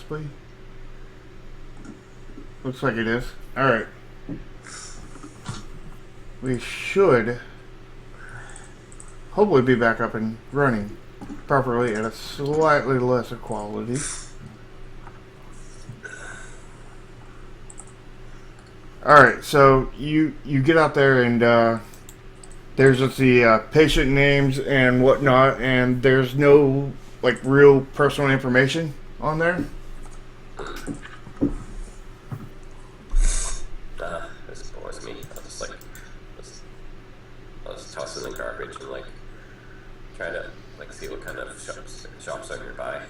possibly. Looks like it is. Alright. We should hopefully be back up and running properly at a slightly lesser quality. Alright, so you get out there and there's just the patient names and whatnot, and there's no like real personal information on there. This bores me. I'll just toss it in the garbage and like try to like see what kind of shops are nearby.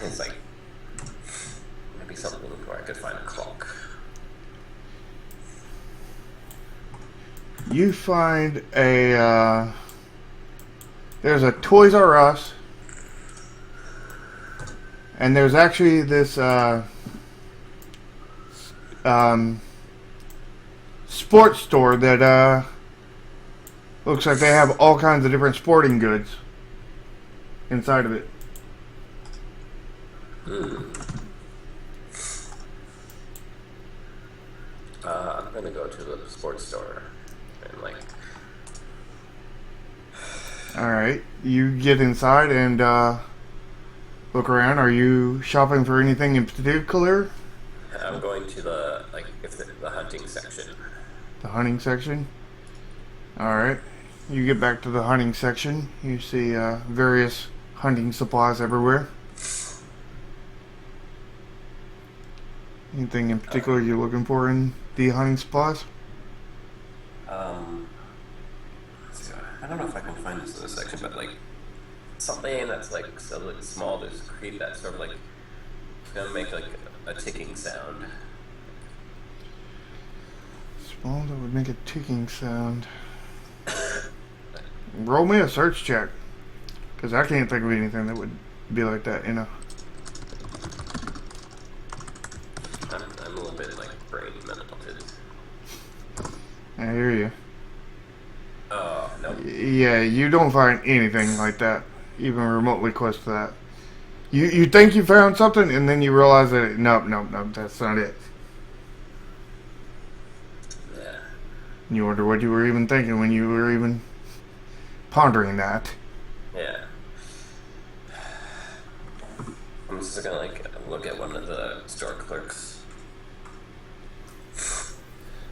It's like maybe something where I could find a clock. You find a there's a Toys R Us, and there's actually this sports store that looks like they have all kinds of different sporting goods inside of it. I'm gonna go to the sports store and like. Alright, you get inside and look around. Are you shopping for anything in particular? I'm going to the hunting section. The hunting section? Alright. You get back to the hunting section. You see various hunting supplies everywhere. Anything in particular you're looking for in the hunting supplies? I don't know if I can find this in this section, but like something that's like so like small, discreet, that sort of like gonna make like a ticking sound. Small that would make a ticking sound. Roll me a search check, because I can't think of anything that would be like that, you know. I'm a little bit like brain melted. I hear you. Oh no. Yeah, you don't find anything like that, even remotely close to that. You think you found something, and then you realize that nope, that's not it. Yeah. You wonder what you were even thinking when you were even pondering that. Yeah. I'm just gonna like look at one of the store clerks.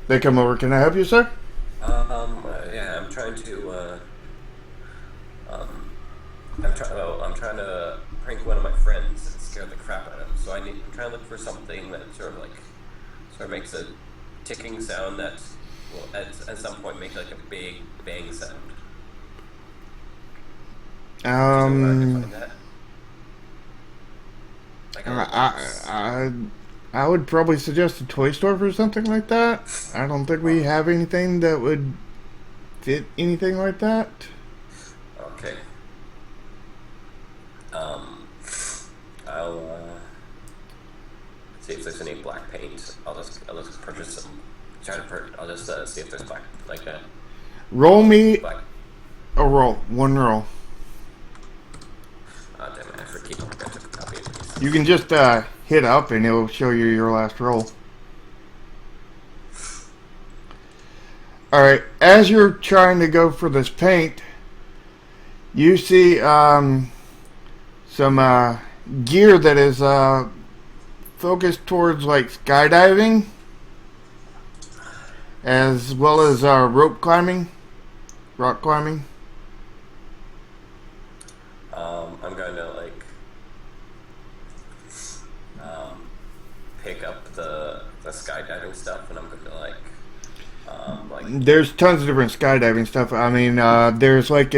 They come over. Can I help you, sir? Yeah, I'm trying to I'm trying to prank one of my friends and scare the crap out of him. So I'm trying to look for something that sort of makes a ticking sound that will at some point make like a big bang sound. Do you know where I can find that? Like I would probably suggest a toy store for something like that. I don't think we have anything that would fit anything like that. Okay. I'll see if there's any black paint. I'll just purchase some. I'll just see if there's black like that. Roll me Black. a roll. One roll. Damn it! I forget. I took a copy of these. You can just hit up and it'll show you your last roll. Alright, as you're trying to go for this paint, you see some gear that is focused towards like skydiving, as well as rock climbing. I'm going to like pick up the skydiving stuff, and I'm going to like There's tons of different skydiving stuff. I mean, there's like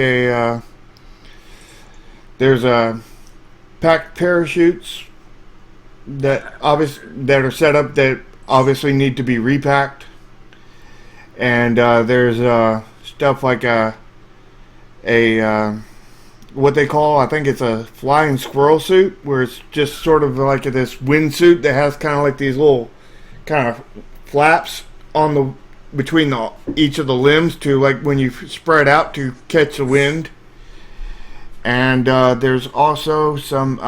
there's packed parachutes that are set up that obviously need to be repacked, and there's stuff like a what they call, I think it's a flying squirrel suit, where it's just sort of like this windsuit that has kind of like these little kind of flaps on between each of the limbs to, like, when you spread out to catch the wind. And there's also some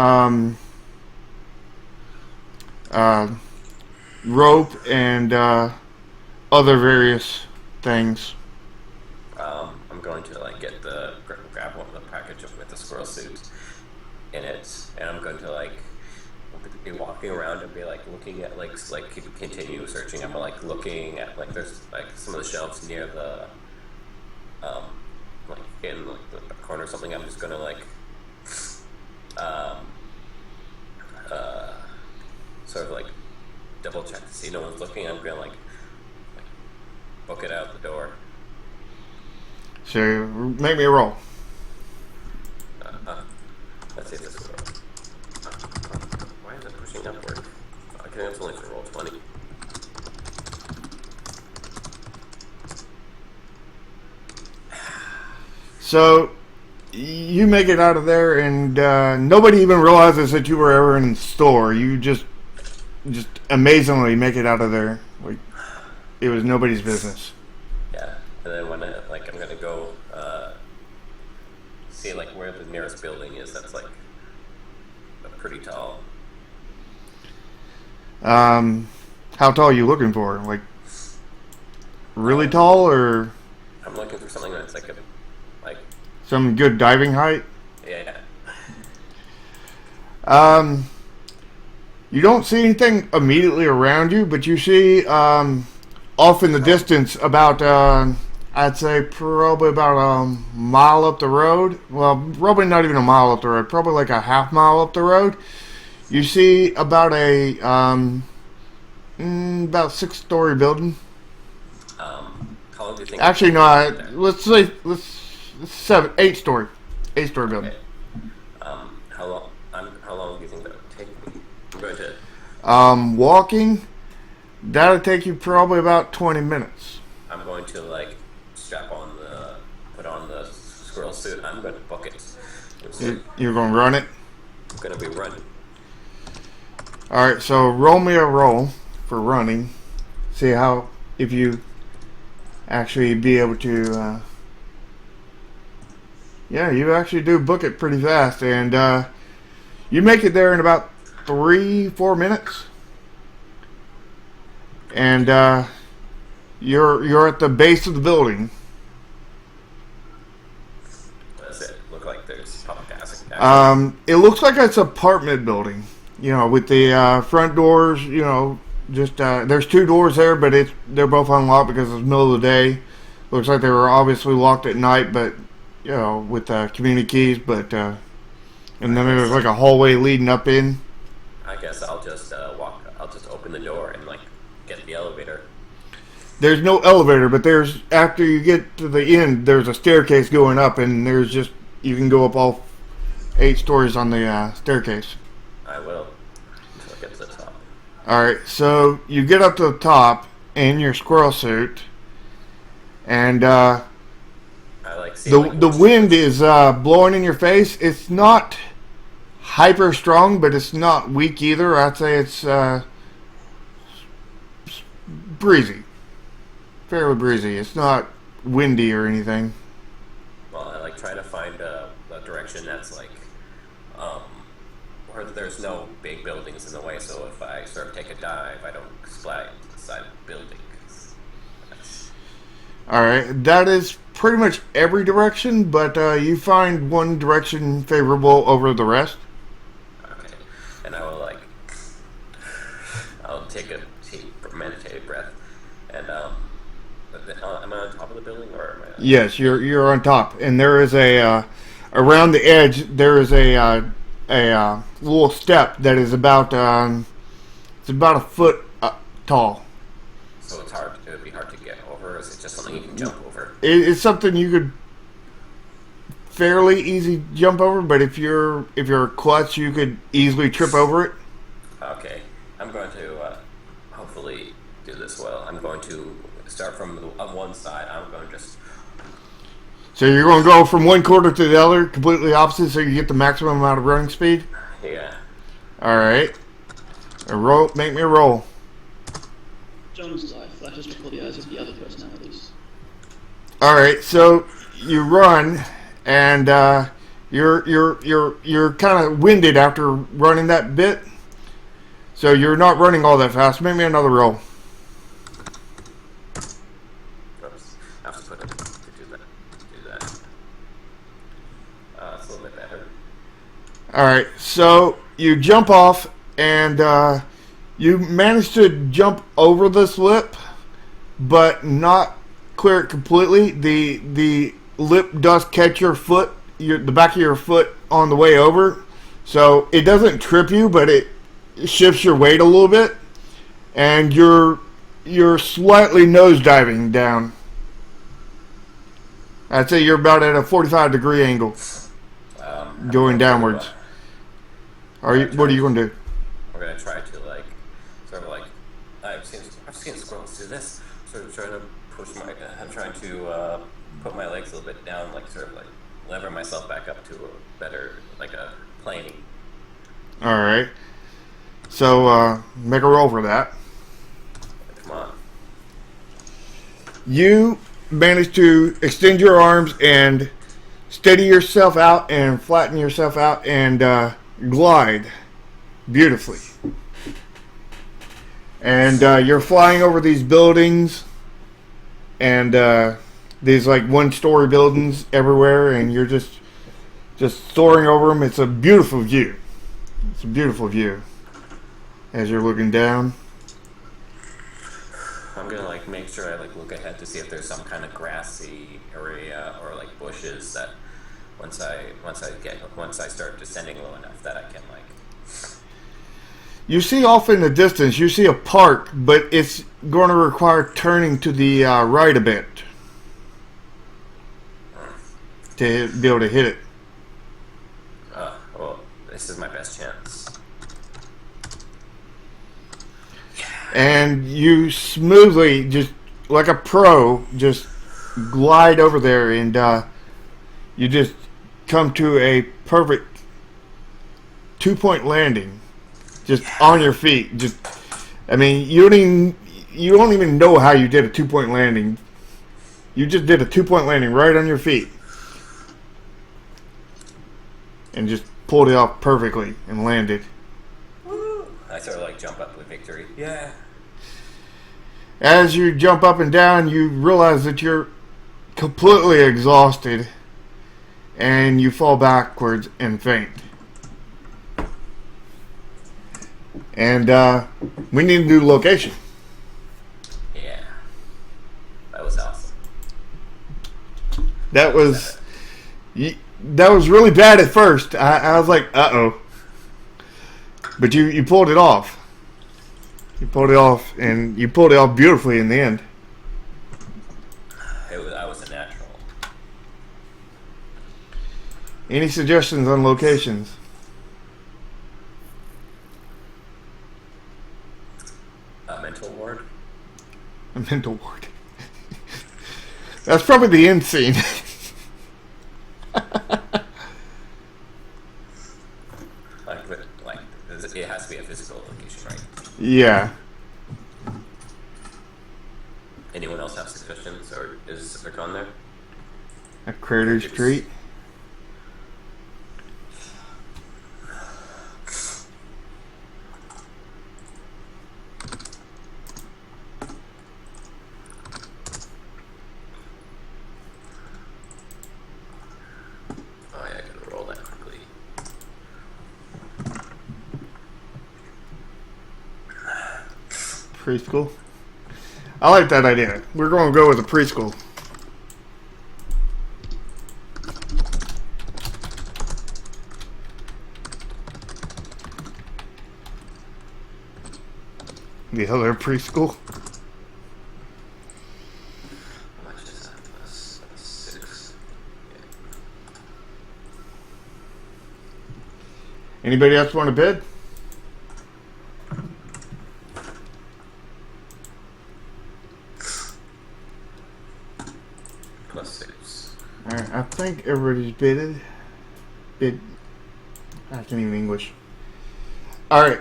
rope and other various things. I'm going to like grab one of the package with the squirrel suit in it, and I'm going to like be walking around and be like looking at continue searching. I'm like looking at like there's like some of the shelves near the like in like the corner or something. I'm just gonna like sort of like double check to see no one's looking. I'm gonna like book it out the door. So make me a roll. Let's see if this will work. Why is it pushing upward? I can only for roll 20. So you make it out of there, and nobody even realizes that you were ever in the store. You just amazingly make it out of there. Like it was nobody's business. Yeah, and then when I'm gonna go see like where the nearest building is. That's like pretty tall. How tall are you looking for? Like really tall, or I'm looking for something that's like some good diving height? Yeah. You don't see anything immediately around you, but you see off in the distance about I'd say probably about a mile up the road. Well, probably not even a mile up the road. Probably like a half mile up the road. You see about a about 6-story building. How long do you think? Actually, no. Let's say 8-story building. Okay. How long do you think that would take me? I'm going to. Walking, that'll take you probably about 20 minutes. I'm going to like put on the squirrel suit. I'm going to book it. You're going to run it? I'm going to be running. Alright, so roll me a roll for running. See if you actually be able to, yeah, you actually do book it pretty fast. And you make it there in about 3-4 minutes. And you're at the base of the building. What does it look like? There's public acid. It looks like it's an apartment building. You know, with the front doors. You know, just there's 2 doors there, but they're both unlocked because it's the middle of the day. Looks like they were obviously locked at night, but you know, with community keys. But and then there's like a hallway leading up in. I guess I'll just I'll just open the door and like get the elevator. There's no elevator, but after you get to the end, there's a staircase going up, and you can go up all 8 stories on the staircase. I will until I get to the top. Alright, so you get up to the top in your squirrel suit, and I like see the wind is blowing in your face. It's not hyper strong, but it's not weak either. I'd say it's breezy. Fairly breezy. It's not windy or anything. Well, I like try to find a direction that's like where there's no big buildings in the way, so if I sort of take a dive, I don't splash into the side of the building. Alright, that is pretty much every direction, but you find one direction favorable over the rest. Okay, and I'll take a deep meditative breath, and am I on top of the building, or am I? Yes, you're on top, and there is around the edge there is a little step that is about it's about a foot tall. So it would be hard to get over, or is it just something you can jump over? It's something you could fairly easy jump over, but if you're clutch, you could easily trip over it. Okay, I'm going to hopefully do this well. I'm going to start from on one side. I'm going to just. So you're going to go from one quarter to the other, completely opposite, so you get the maximum amount of running speed? Yeah. Alright. Make me a roll. John's life. flashes before the eyes of the other personalities. All right, so you run, and you're kind of winded after running that bit, so you're not running all that fast. Make me another roll. Oops. I have to put it to do that. It's a little bit better. All right, so you jump off, and you manage to jump over this lip, but not clear it completely. The lip does catch your foot, the back of your foot on the way over, so it doesn't trip you, but it shifts your weight a little bit, and you're slightly nosediving down. I'd say you're about at a 45-degree angle, going downwards. What are you going to do? We're gonna try to sort of I've seen squirrels do this. Sort of trying to push I'm trying to put my legs a little bit down, sort of lever myself back up to a better, a planing. All right. So make a roll for that. Come on. You manage to extend your arms and steady yourself out and flatten yourself out and glide beautifully. And you're flying over these buildings and these one-story buildings everywhere, and you're just soaring over them. It's a beautiful view. It's a beautiful view as you're looking down. I'm gonna make sure I look ahead to see if there's some kind of grassy area or bushes that once I start descending low enough that I can You see off in the distance, you see a park, but it's going to require turning to the right a bit to be able to hit it. Well, this is my best chance. And you smoothly, just like a pro, just glide over there, and you just come to a perfect 2-point landing, just on your feet. You don't even know how you did a 2-point landing. You just did a 2-point landing right on your feet, and just pulled it off perfectly and landed. Woo! I sort of jump up with victory. Yeah. As you jump up and down, you realize that you're completely exhausted, and you fall backwards and faint. And we need a new location. Yeah. That was awesome. That was really bad at first. I was like, uh-oh. But you pulled it off. You pulled it off, and you pulled it off beautifully in the end. I was a natural. Any suggestions on locations? A mental ward? A mental ward. That's probably the end scene. It has to be a physical location, right? Yeah. Anyone else have suggestions, or is Rick on there? A Crater Street. Oh yeah, I gotta roll that quickly. Preschool. I like that idea. We're going to go with a preschool. The other preschool. How much is that? Plus 6. Anybody else want to bid? Plus 6. Alright, I think everybody's bidded. I can't even English. Alright.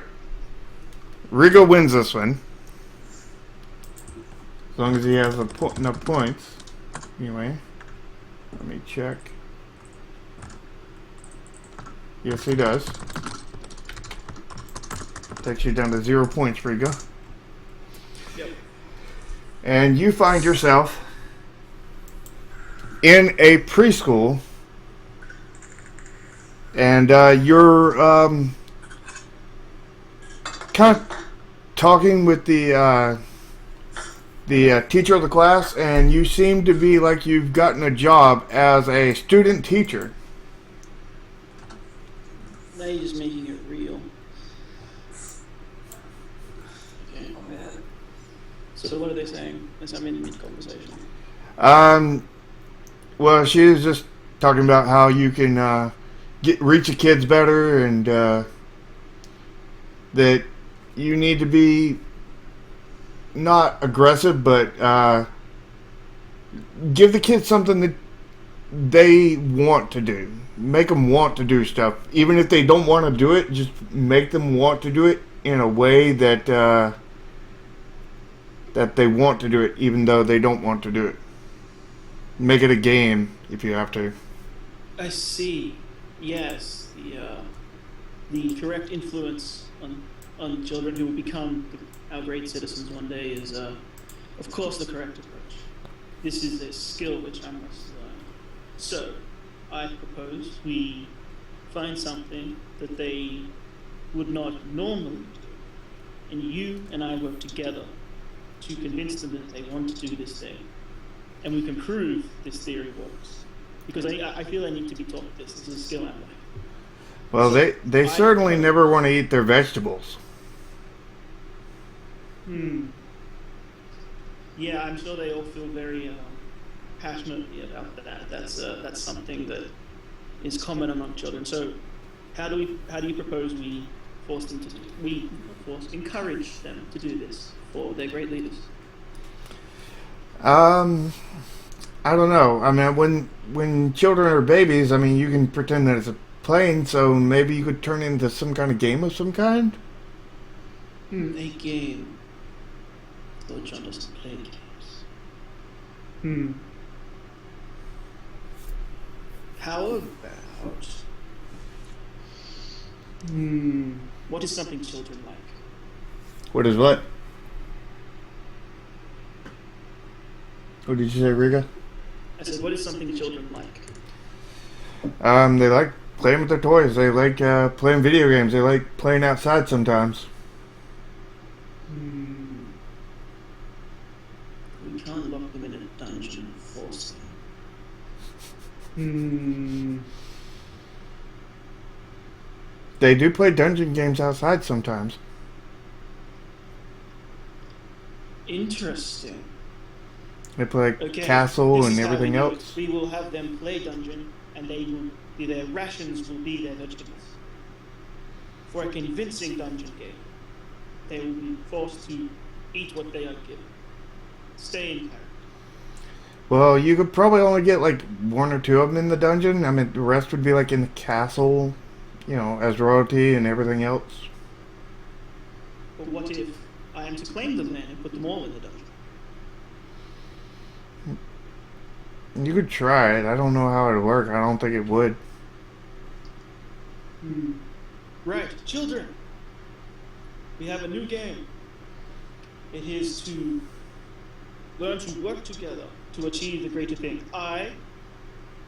Rigo wins this one. As long as he has enough points. Anyway, let me check. Yes, he does. Takes you down to 0 points, Riga. Yep. And you find yourself in a preschool, and you're kind of talking with the teacher of the class, and you seem to be like you've gotten a job as a student teacher. Now you're just making it real. Okay. Oh man. So what are they saying? As I'm in mid-conversation. Well, she was just talking about how you can reach the kids better, and that you need to be not aggressive, but give the kids something that they want to do. Make them want to do stuff, even if they don't want to do it. Just make them want to do it in a way that that they want to do it, even though they don't want to do it. Make it a game if you have to. I see. Yes, the correct influence on children who will become our great citizens one day is, of course, the correct approach. This is a skill which I must learn. So, I propose we find something that they would not normally do, and you and I work together to convince them that they want to do this thing, and we can prove this theory works. Because I feel I need to be taught this. This is a skill I'm like. Well, So, they certainly never want to eat their vegetables. Yeah, I'm sure they all feel very passionately about that. That's something that is common among children. So, how do you propose we force them to do? Encourage them to do this for their great leaders. I don't know. I mean, when children are babies, I mean, you can pretend that it's a plane, so maybe you could turn it into some kind of game of some kind. A game. Though John doesn't play games. How about? What is something children like? What is what? What did you say, Riga? I said, what is something children like? They like playing with their toys. They like playing video games. They like playing outside sometimes. We can't lock them in a dungeon and force them. They do play dungeon games outside sometimes. Interesting. They play Okay, castle this and is how we everything do it. else. We will have them play dungeon, and their rations will be their vegetables. For a convincing dungeon game, they will be forced to eat what they are given. Stay in character. Well, you could probably only get like one or two of them in the dungeon. I mean, the rest would be like in the castle, you know, as royalty and everything else. But what if I am to claim them then and put them all in the dungeon? You could try it. I don't know how it would work. I don't think it would. Right, children. We have a new game. It is to learn to work together to achieve the greater thing. I,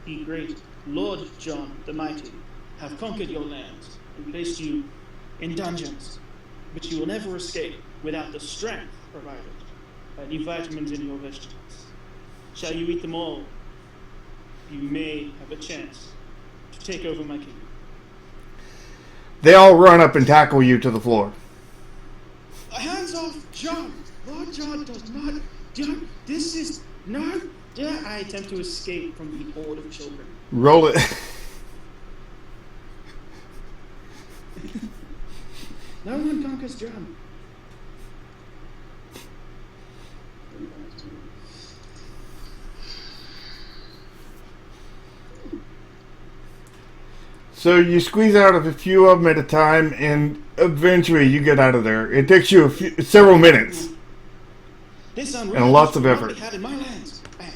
the great Lord John the Mighty, have conquered your lands and placed you in dungeons, but you will never escape without the strength provided by the vitamins in your vegetables. Shall you eat them all? You may have a chance to take over my kingdom. They all run up and tackle you to the floor. Hands off, John! Lord John does not. John, this is not. Yeah, I attempt to escape from the horde of children. Roll it. No one conquers John. So you squeeze out of a few of them at a time, and eventually you get out of there. It takes you several minutes. This and unruly lots of will not effort. be had in my lands. Bang.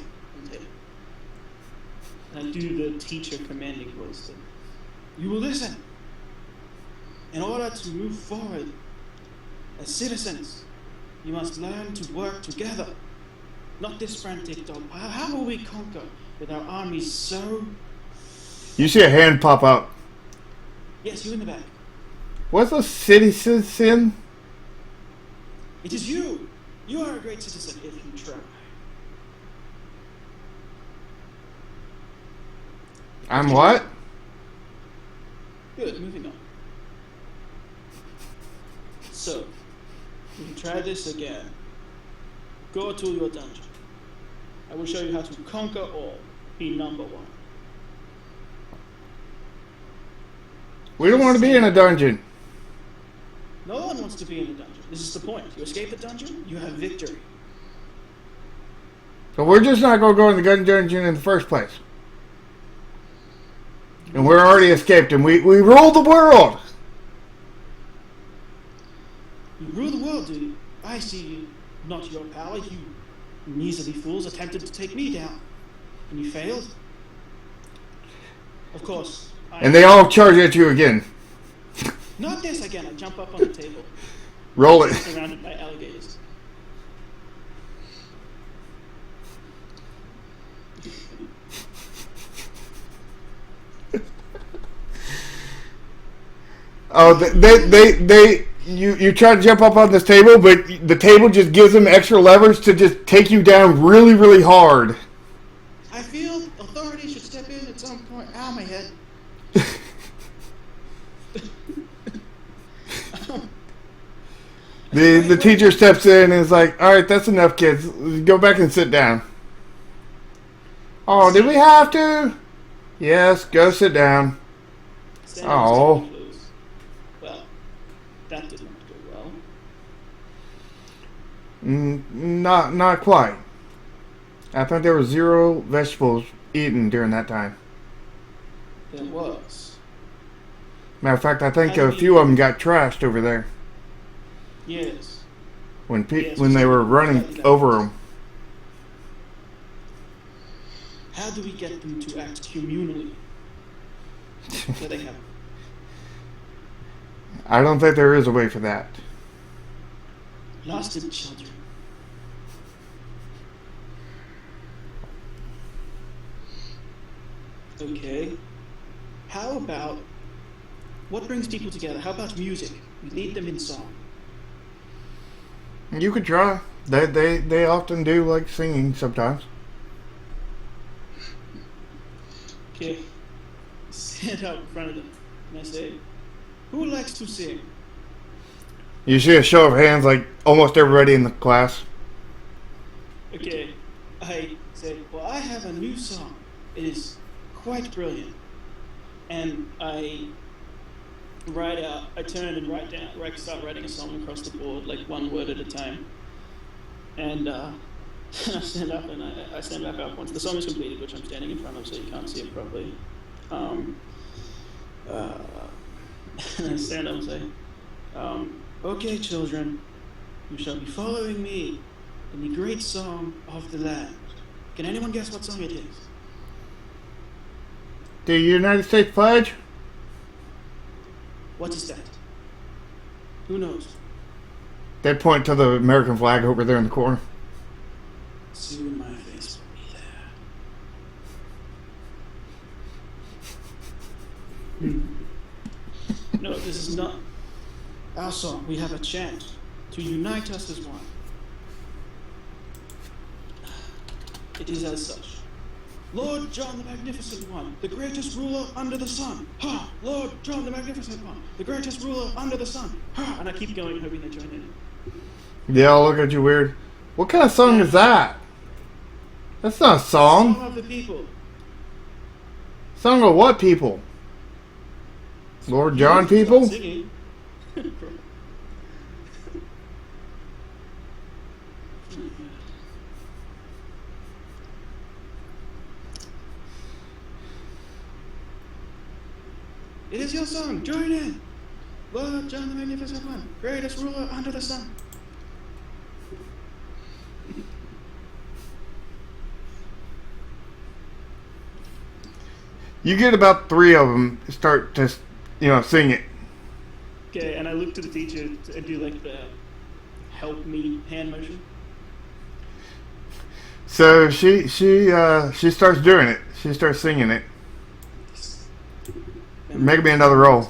And I do the teacher commanding voice. You will listen. In order to move forward as citizens, you must learn to work together. Not this frantic dog. How will we conquer with our armies so... You see a hand pop up. Yes, you in the back. What's a citizen? It is you. You are a great citizen if you try. I'm what? Good, moving on. So, if you try this again, go to your dungeon. I will show you how to conquer all. Be number one. We don't want to be in a dungeon. No one wants to be in a dungeon. This is the point. You escape the dungeon, you have victory. So we're just not going to go in the gun dungeon in the first place. And we're already escaped, and we rule the world. You rule the world, do you? I see you. Not your power. You measly fools attempted to take me down. And you failed? Of course. And they all charge at you again. Not this again. I jump up on the table. Roll it. Surrounded by alligators. Oh, you try to jump up on this table, but the table just gives them extra levers to just take you down really, really hard. I feel authority should step in at some point. Ow, my head. The teacher steps in and is like, all right, that's enough, kids. Go back and sit down. Oh, did we have to? Yes, go sit down. Oh. Well, that did not go well. Not quite. I think there were 0 vegetables eaten during that time. There was. Matter of fact, I think a few of them got trashed over there Yes. when they were running over them. How do we get them to act communally? So they have. I don't think there is a way for that. Lost children. Okay. How about what brings people together? How about music? We lead them in song. You could try. They often do like singing sometimes. Okay. Stand up in front of them and I say, who likes to sing? You see a show of hands, like almost everybody in the class. Okay. I say, well, I have a new song. It is quite brilliant. And I turn and start writing a song across the board, like one word at a time. And I stand up and I stand back up once the song is completed, which I'm standing in front of so you can't see it properly. And I stand up and say, okay, children, you shall be following me in the great song of the land. Can anyone guess what song it is? The United States flag? What is that? Who knows? They point to the American flag over there in the corner. Soon my face will be there. No, this is not our song. We have a chant to unite us as one. It is as such. Lord John the Magnificent One, the greatest ruler under the sun. Ha! Lord John the Magnificent One, the greatest ruler under the sun. Ha! And I keep going, hoping they join in. They all look at you weird. What kind of song is that? That's not a song. Song of the people. Song of what people? Lord John people? Singing. It is your song. Join in. Lord John the Magnificent One, greatest ruler under the sun. You get about 3 of them start to, sing it. Okay, and I look to the teacher and do like the help me hand motion. So she starts doing it. She starts singing it. Make me another roll.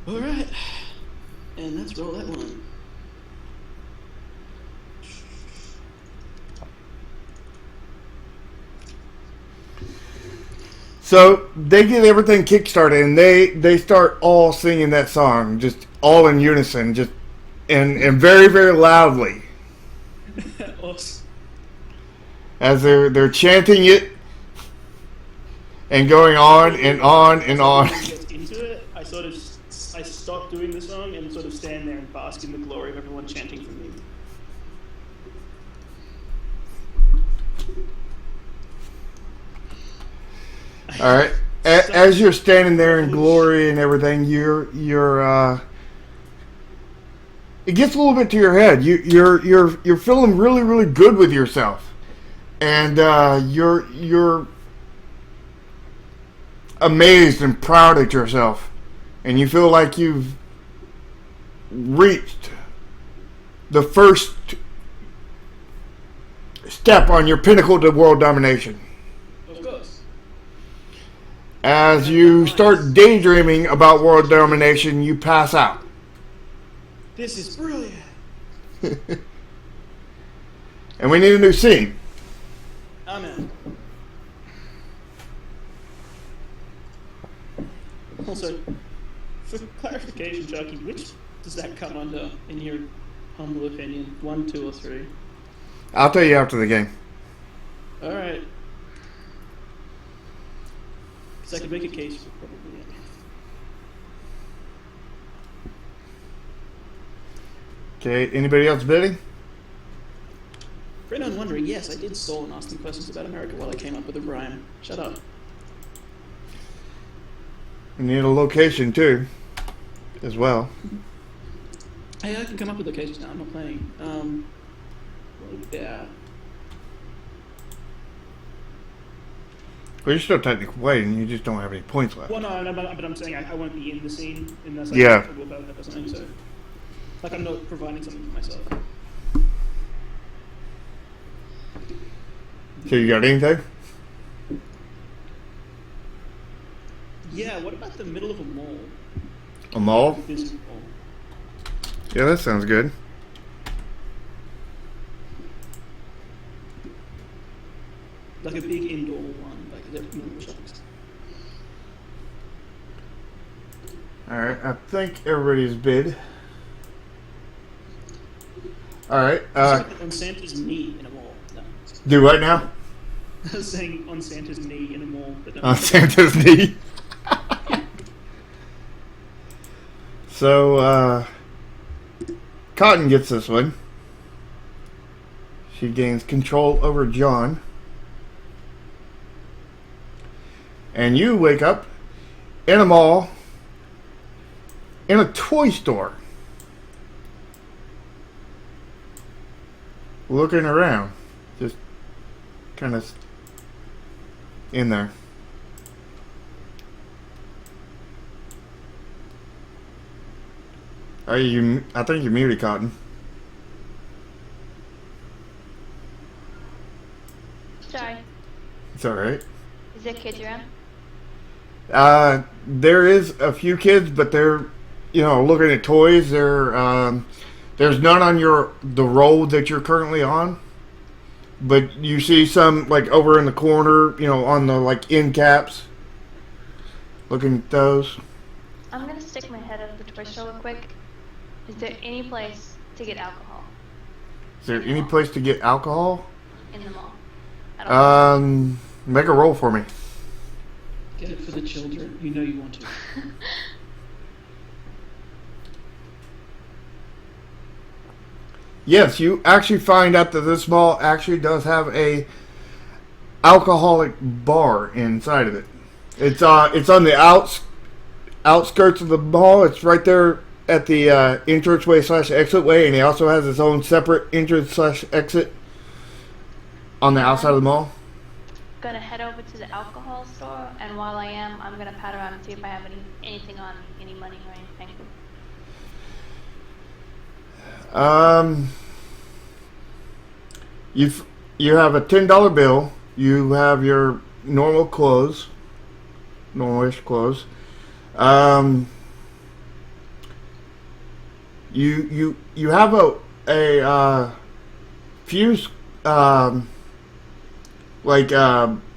All right, and let's roll that one. So they get everything kickstarted, and they start all singing that song, just all in unison, just and very, very loudly, Awesome. as they're chanting it and going on and on and on. Get into it. I stop doing the song and sort of stand there and bask in the glory of everyone chanting for me. All right. As you're standing there in glory and everything, you're it gets a little bit to your head. You're feeling really, really good with yourself, and you're amazed and proud at yourself, and you feel like you've reached the first step on your pinnacle to world domination. Of course. As you start daydreaming about world domination, you pass out. This is brilliant. And we need a new scene. Amen. Also, for clarification, Sharky, which does that come under, in your humble opinion? 1, 2, or 3? I'll tell you after the game. All right. Because I could make a case for probably it. Okay, anybody else bidding? For anyone wondering, yes, I did stall and ask them questions about America while I came up with a rhyme. Shut up. We need a location too, as well. Hey, I can come up with locations now. I'm not playing. Yeah. Well, you're still technically playing, you just don't have any points left. Well, no, but I'm saying I won't be in the scene unless I Yeah. talk about it or something. So, like, I'm not providing something for myself. So you got anything? Yeah. What about the middle of a mall? A mall? Busy mall. Yeah, that sounds good. Like a big indoor one, like a normal shopping center. Alright, I think everybody's bid. Alright, On Santa's knee in a mall. No. do what now? I was saying on Santa's knee in a mall. But no. On Santa's knee. So, Cotton gets this one. She gains control over John. And you wake up in a mall, in a toy store, looking around, just kind of in there. Are you? I think you're muted, Cotton. Sorry. It's all right. Is there kids around? There is a few kids, but they're, looking at toys. There's none on the road that you're currently on, but you see some like over in the corner, on the like end caps. Looking at those. I'm gonna stick my head out of the toy store real quick. Is there any place to get alcohol Is there any place to get alcohol? in the mall? I don't Make a roll for me. Get it for the children. You know you want to. Yes, you actually find out that this mall actually does have a alcoholic bar inside of it. It's on the outskirts of the mall. It's right there at the entranceway / exitway, and he also has his own separate entrance / exit on the outside of the mall. Go gonna head over to the alcohol store, and while I am, I'm gonna pat around and see if I have anything on me, any money or anything. You have a $10 bill. You have your normal clothes, normalish clothes. You have a few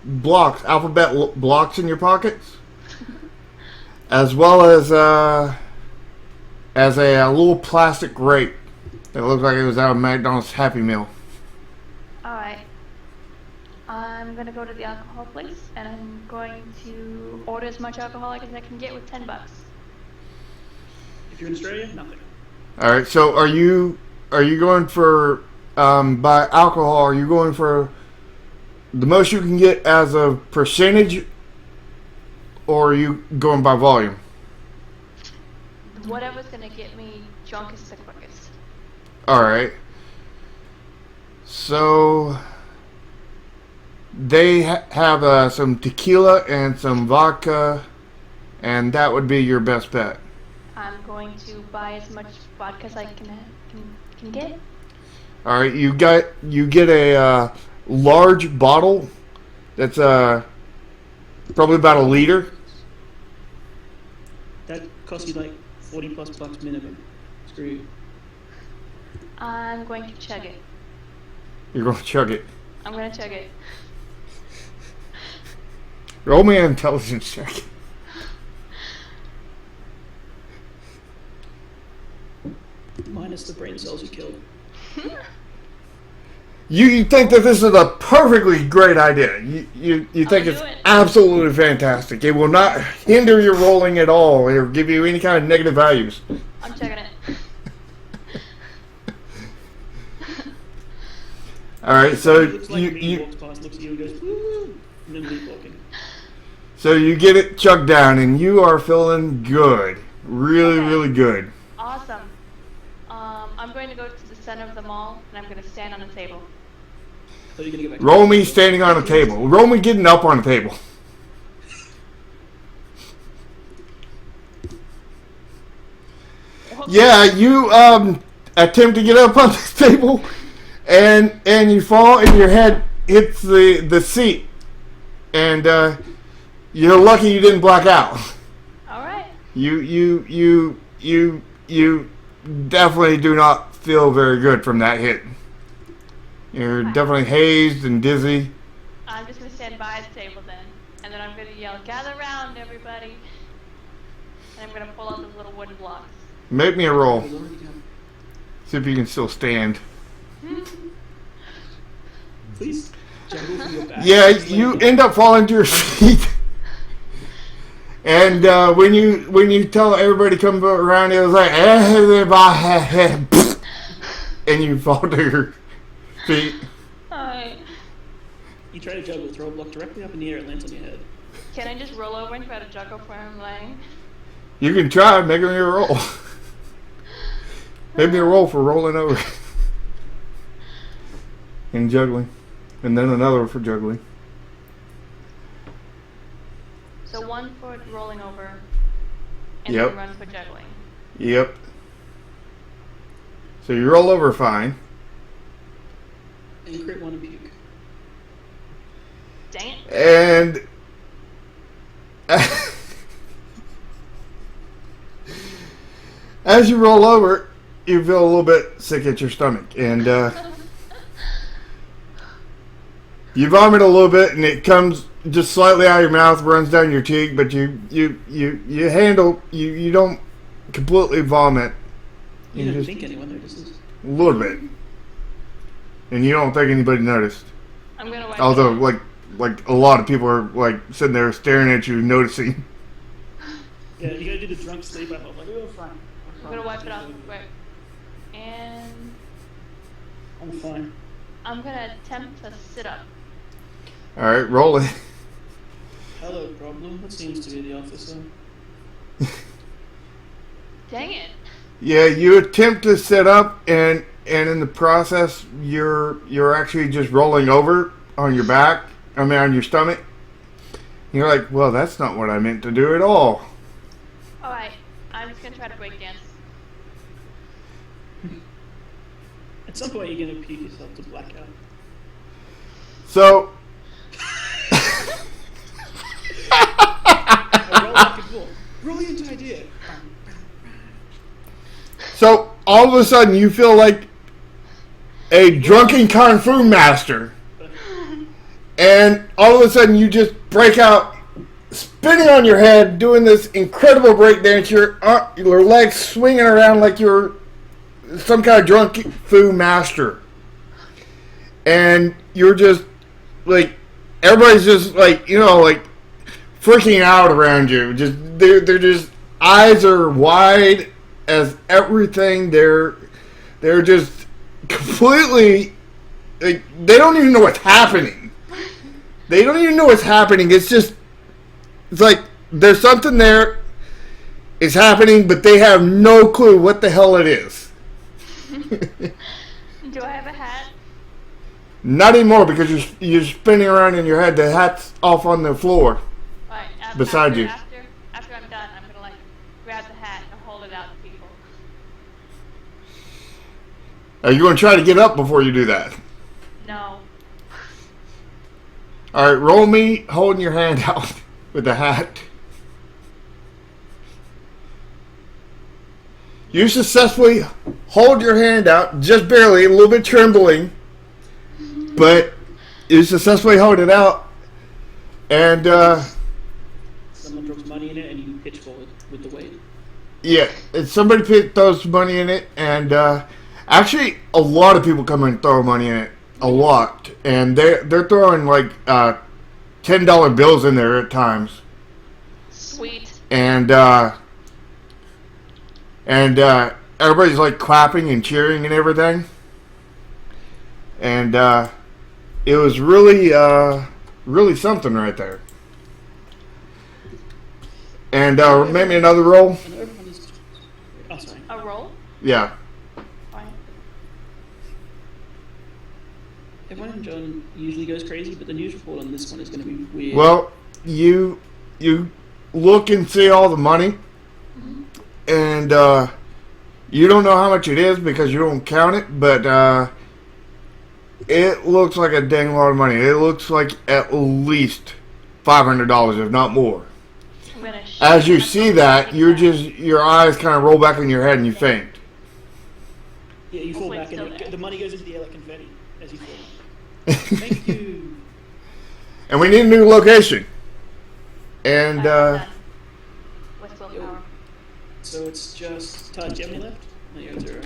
blocks, alphabet blocks in your pockets, as well as a little plastic grape that looks like it was out of McDonald's Happy Meal. Alright. I'm gonna go to the alcohol place, and I'm going to order as much alcohol as I can get with $10. If you're in Australia, nothing. All right. So are you going for by alcohol? Are you going for the most you can get as a percentage, or are you going by volume? Whatever's gonna get me drunkest the quickest. All right. So they have some tequila and some vodka, and that would be your best bet. I'm going to buy as much vodka as I can get. All right. You get a large bottle that's probably about a liter. That costs you like $40+ minimum. Screw you. I'm going to chug it. You're going to chug it. I'm gonna chug it. Roll me an intelligence check. Minus the brain cells you killed. You think that this is a perfectly great idea. You think it's do it. absolutely fantastic. It will not hinder your rolling at all or give you any kind of negative values. I'm chugging it. All right, so It looks like me you walks past, looks at you and goes, woo, and then leaves walking. so you get it chugged down and you are feeling good, really, Okay. really good. Awesome. I'm going to go to the center of the mall, and I'm gonna stand on a table. So you're gonna get back. Roll me standing on a table. Roll me getting up on a table. Yeah, you attempt to get up on the table, and you fall, and your head hits the seat, and you're lucky you didn't black out. All right. You definitely do not feel very good from that hit. You're definitely hazed and dizzy. I'm just gonna stand by the table then, and then I'm gonna yell, "Gather round, everybody!" And I'm gonna pull out those little wooden blocks. Make me a roll. See if you can still stand. Please. Juggle from your back. Yeah, you end up falling to your feet. And when you tell everybody to come around, it was like, and you fall to your feet. Alright. You try to juggle, throw a block directly up in the air, it lands on your head. Can I just roll over and try to juggle where I'm laying? You can try, make me a roll. Make me a roll for rolling over. And juggling. And then another for juggling. So one for rolling over, and Yep. then one for juggling. Yep. So you roll over fine. And you crit one and puke. Dang it. And as you roll over, you feel a little bit sick at your stomach, and you vomit a little bit, and it comes just slightly out of your mouth, runs down your cheek, but you don't completely vomit. You You don't just think anyone notices. a little bit, and you don't think anybody noticed. I'm gonna wipe Although, it. like a lot of people are like sitting there staring at you, noticing. Yeah, you gotta do the drunk sleep. I'm like, oh, fine. I'm gonna wipe it off quick. And I'm fine. I'm gonna attempt to sit up. All right, roll it. Hello, problem. What seems to be the officer? Dang it. Yeah, you attempt to sit up, and in the process, you're actually just rolling over on your back, on your stomach. You're like, well, that's not what I meant to do at all. Alright, I'm just gonna try to break dance. At some point, you're gonna puke yourself to blackout. So, Roll back and forth. Brilliant idea. so all of a sudden you feel like a drunken kung fu master, and all of a sudden you just break out spinning on your head, doing this incredible breakdance. Your legs swinging around like you're some kind of drunk fu master, and you're just like, everybody's just like, like freaking out around you. Just they're just, eyes are wide as everything. They're just completely, like, they don't even know what's happening. They don't even know what's happening. It's like there's something there is happening, but they have no clue what the hell it is. Do I have a hat? Not anymore, because you're spinning around in your head. The hat's off on the floor. Alright, Beside you. After I'm done, I'm gonna like grab the hat and hold it out to people. Are you going to try to get up before you do that? No. All right, roll me holding your hand out with the hat. You successfully hold your hand out, just barely, a little bit trembling, but you successfully hold it out, and Someone drops money in it and you pitch forward with the weight. yeah, and somebody throws money in it, and actually a lot of people come and throw money in it, a lot, and they're throwing like $10 bills in there at times. Sweet. And everybody's like clapping and cheering and everything. And it was really, really something right there. And maybe another roll. And everyone is... Oh, sorry. A roll? Yeah. Fine. Everyone in John usually goes crazy, but the news report on this one is going to be weird. Well, you look and see all the money, and you don't know how much it is because you don't count it, but it looks like a dang lot of money. It looks like at least $500, if not more. I'm gonna As you see that, your eyes kind of roll back in your head and you faint. Yeah, you fall Hopefully back it's and still there. the money goes into the air like confetti as you fall. Thank you. And we need a new location. And with willpower. So it's just Todd. Do you have any left? No, you have 0.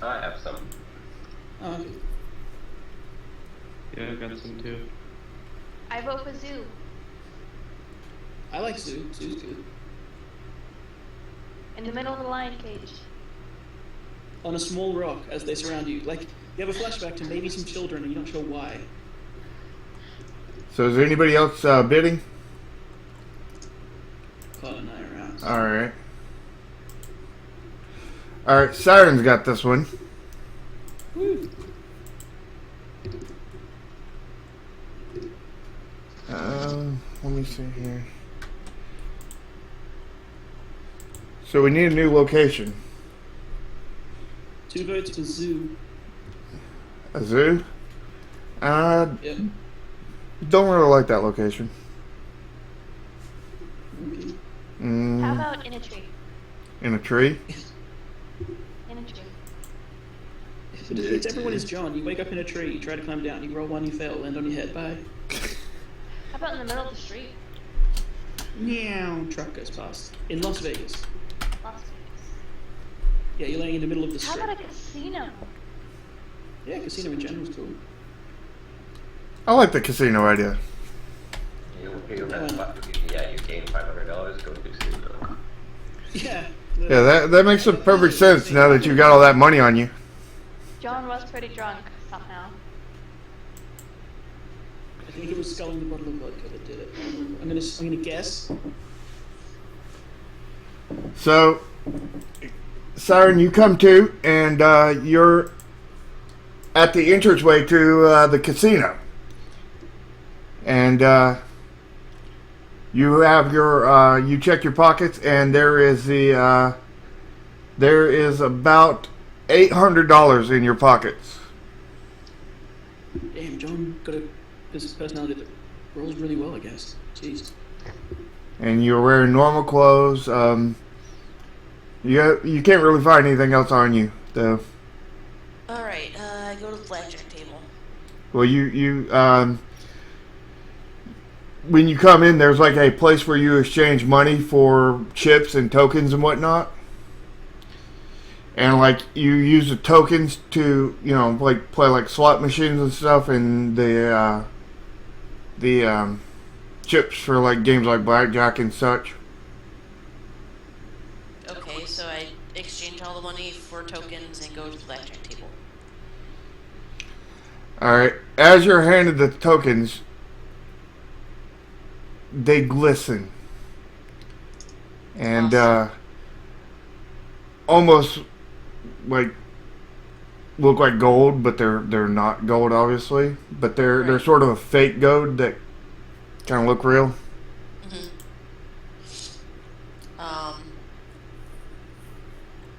I have some. Oh, okay. Yeah, I've got some too. I vote for Zoo. I like Sue. Sue's good. In the middle of the lion cage. On a small rock as they surround you. Like, you have a flashback to maybe some children and you're not sure why. so is there anybody else bidding? Cloud and I are out. Alright. Alright, Siren's got this one. Woo. Let me see here. So we need a new location. 2 votes for Zoo. A zoo? Yep. Don't really like that location. Okay. How about in a tree? In a tree? In a tree. If it's everyone is John, you wake up in a tree, you try to climb down, you roll 1, you fail, land on your head, bye. How about in the middle of the street? Meow. Truck goes past. In Las Vegas. Las Vegas. Yeah, you're laying in the middle of the How street. about a casino? Yeah, casino in general is cool. I like the casino idea. You gain $500. Go to casino. Yeah. Yeah, that makes some perfect sense now that you got all that money on you. John was pretty drunk somehow. I think it was sculling the bottle of vodka that did it. I'm gonna guess. So, Siren, you come to, and you're at the entranceway to the casino. And you have your you check your pockets, and there is about $800 in your pockets. Damn, John got a personality that rolls really well, I guess. Jeez. And you're wearing normal clothes. You can't really find anything else on you, though. Alright, I go to the blackjack table. Well, when you come in, there's like a place where you exchange money for chips and tokens and whatnot. And like you use the tokens to, like play like slot machines and stuff, and the chips for like games like blackjack and such. Okay, so I exchange all the money for tokens and go to the blackjack table. Alright, as you're handed the tokens, they glisten. And almost like look like gold, but they're not gold, obviously. But they're sort of a fake gold that kind of look real.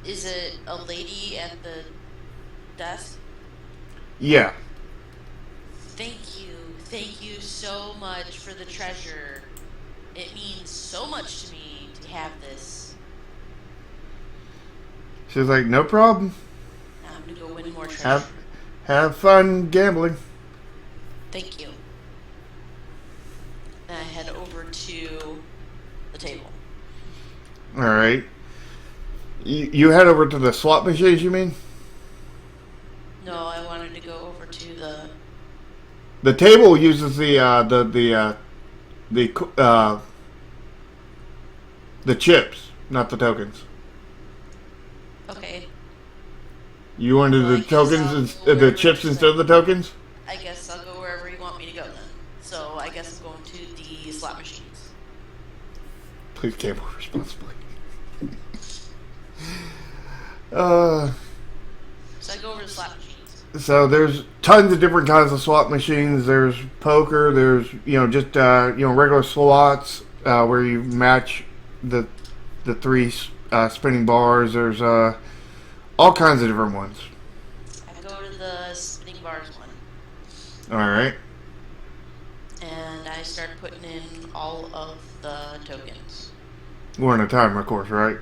Is it a lady at the desk? Yeah. Thank you so much for the treasure. It means so much to me to have this. She's like, no problem. Now I'm gonna go win more treasure. Have fun gambling. Thank you. Then I head over to the table. Alright. You head over to the slot machines, you mean? No, I wanted to go over to the... The table uses the chips, not the tokens. Okay. You wanted the tokens, the chips instead of the tokens? I guess I'll go wherever you want me to go then. So I guess I'm going to the slot machines. Please gamble responsibly. So I go over to the slot machines. So there's tons of different kinds of slot machines. There's poker. There's just regular slots where you match the three spinning bars. There's all kinds of different ones. I go to the spinning bars one. All right. And I start putting in all of the tokens. One at a time, of course, right?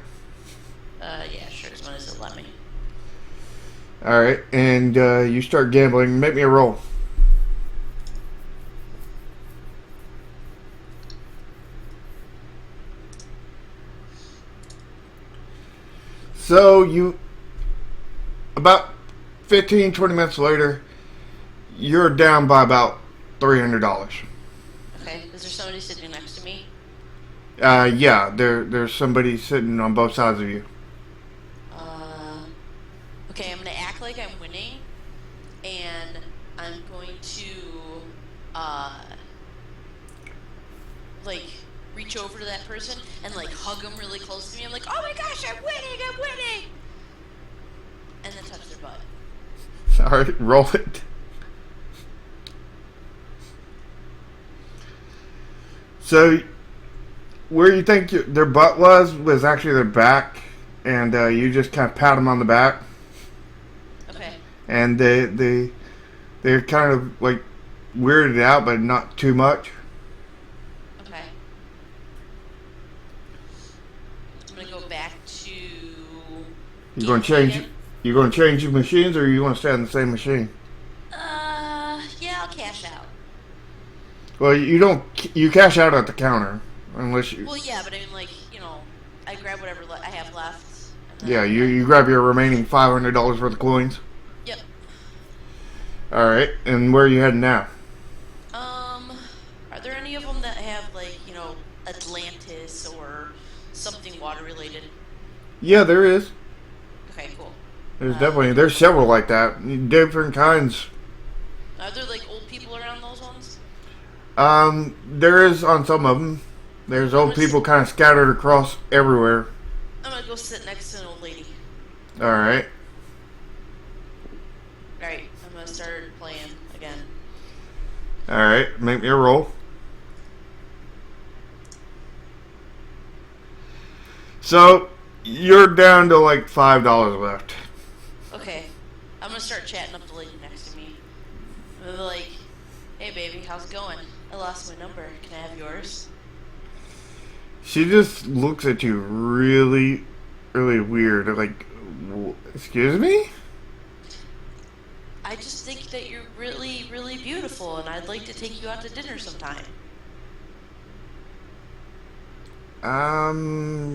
Yeah, sure. As long as it let me. All right, and you start gambling. Make me a roll. So about 15, 20 minutes later, you're down by about $300. Okay. Is there somebody sitting next to me? Yeah, there's somebody sitting on both sides of you. Okay, I'm gonna act like I'm winning, and I'm going to, reach over to that person and, hug them really close to me. I'm like, oh my gosh, I'm winning! And then touch their butt. Alright, roll it. So, where you think their butt was actually their back, and you just kind of pat them on the back. Okay. And they're kind of weirded out, but not too much. Okay. I'm gonna go back to... You going to change your machines, or you want to stay on the same machine? Yeah, I'll cash out. Well, you cash out at the counter, unless you... Well, yeah, but I mean, I grab whatever I have left. And then Yeah, you grab your remaining $500 worth of coins. Yep. Alright, and where are you heading now? Are there any of them that have, Atlantis or something water related? Yeah, there is. Okay, cool. There's several like that. Different kinds. Are there, old people around those ones? There is on some of them. There's old people kind of scattered across everywhere. I'm gonna go sit next to an old lady. Alright. Alright, I'm gonna start playing again. Alright, make me a roll. So, you're down to like $5 left. Okay. I'm gonna start chatting up the lady next to me. I'm gonna be like, hey baby, how's it going? I lost my number. Can I have yours? She just looks at you really, really weird. Like, excuse me? I just think that you're really, really beautiful, and I'd like to take you out to dinner sometime.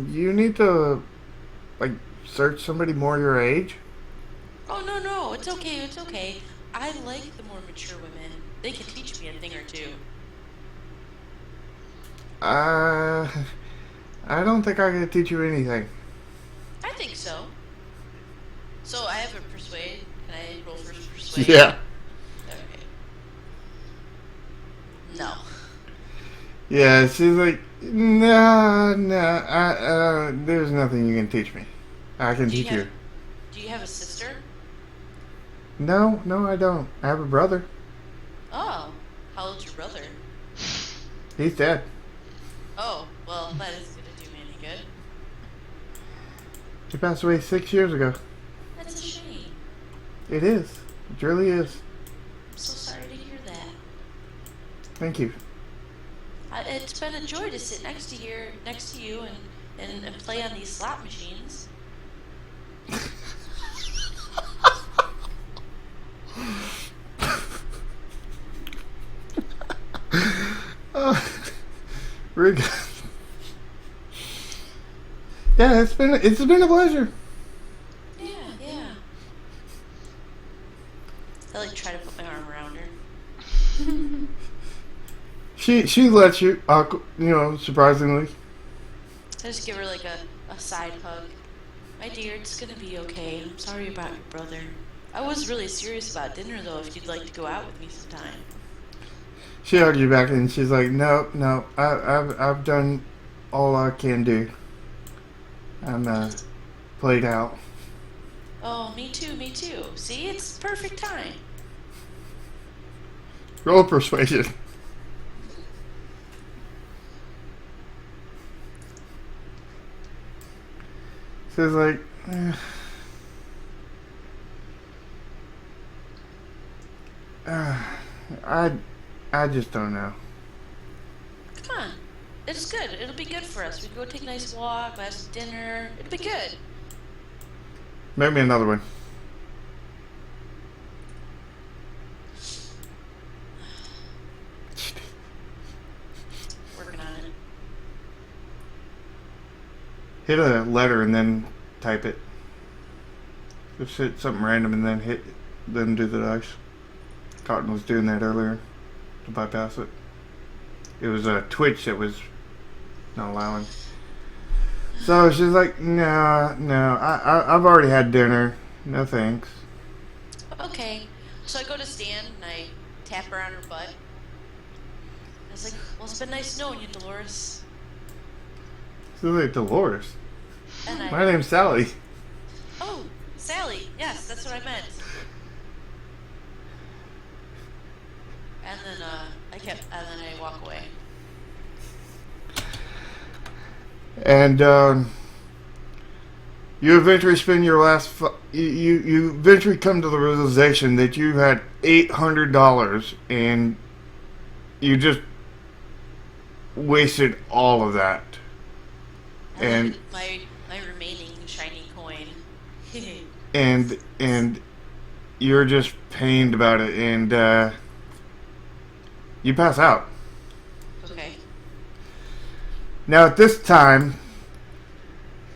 You need to, like, search somebody more your age. Oh, no, it's okay, it's okay. I like the more mature women. They can teach me a thing or two. I don't think I can teach you anything. I think so. So I have a persuade. Can I roll for persuade? Yeah. Okay. No. Yeah, she's like, nah, there's nothing you can teach me. I can teach you. Do you have a sister? No, I don't. I have a brother. Oh, how old's your brother? He's dead. Oh, well, that isn't gonna do me any good. He passed away 6 years ago. That's a shame. It is. It really is. I'm so sorry to hear that. Thank you. It's been a joy to sit next to you, and play on these slot machines. Rig. Yeah, it's been a pleasure. Yeah. I like try to put my arm around her. She lets you, surprisingly. I just give her like a side hug. My dear, it's gonna be okay. I'm sorry about your brother. I was really serious about dinner though, if you'd like to go out with me sometime. She hugged you back and she's like, no, I've done all I can do. I'm played out. Oh, me too. See, it's perfect time. Roll persuasion. She's like, I just don't know. Come on. It's good. It'll be good for us. We can go take a nice walk, have some dinner. It'll be good. Make me another one. Working on it. Hit a letter and then type it. Just hit something random and then do the dice. Cotton was doing that earlier to bypass it. It was a Twitch that was not allowing. So she's like, no, I've already had dinner. No thanks. Okay. So I go to Stan and I tap her on her butt. I was like, well, it's been nice knowing you, Dolores. She's like, Dolores. And My name's Sally. Oh, Sally. Yes, that's what I meant. And then I walk away. And you eventually spend your last. You eventually come to the realization that you had $800 and you just wasted all of that. And look at my remaining shiny coin. and you're just pained about it, and you pass out. Okay. Now at this time,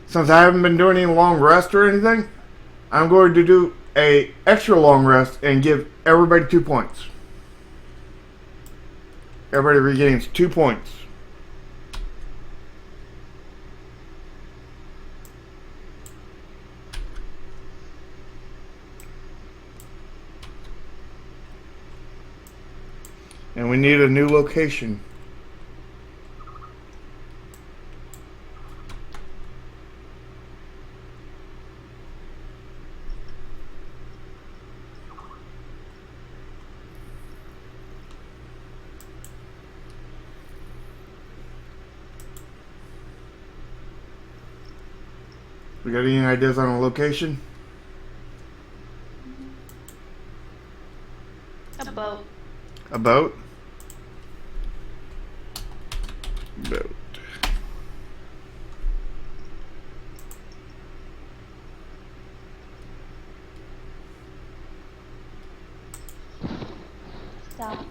since I haven't been doing any long rest or anything, I'm going to do a extra long rest and give everybody 2 points. Everybody regains 2 points. And we need a new location. We got any ideas on a location? A boat. A boat? Boat. Stop.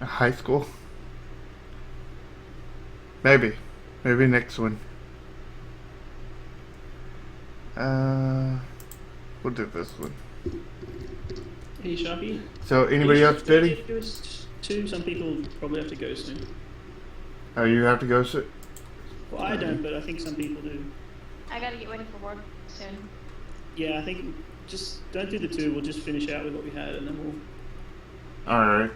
A high school? Maybe. Maybe next one. We'll do this one. Hey, Sharky. So, anybody else bidding? Two. Some people probably have to go soon. Oh, you have to go sit? Well, I don't, but I think some people do. I gotta get ready for work soon. Yeah, I think just don't do the 2. We'll just finish out with what we had, and then we'll. Alright.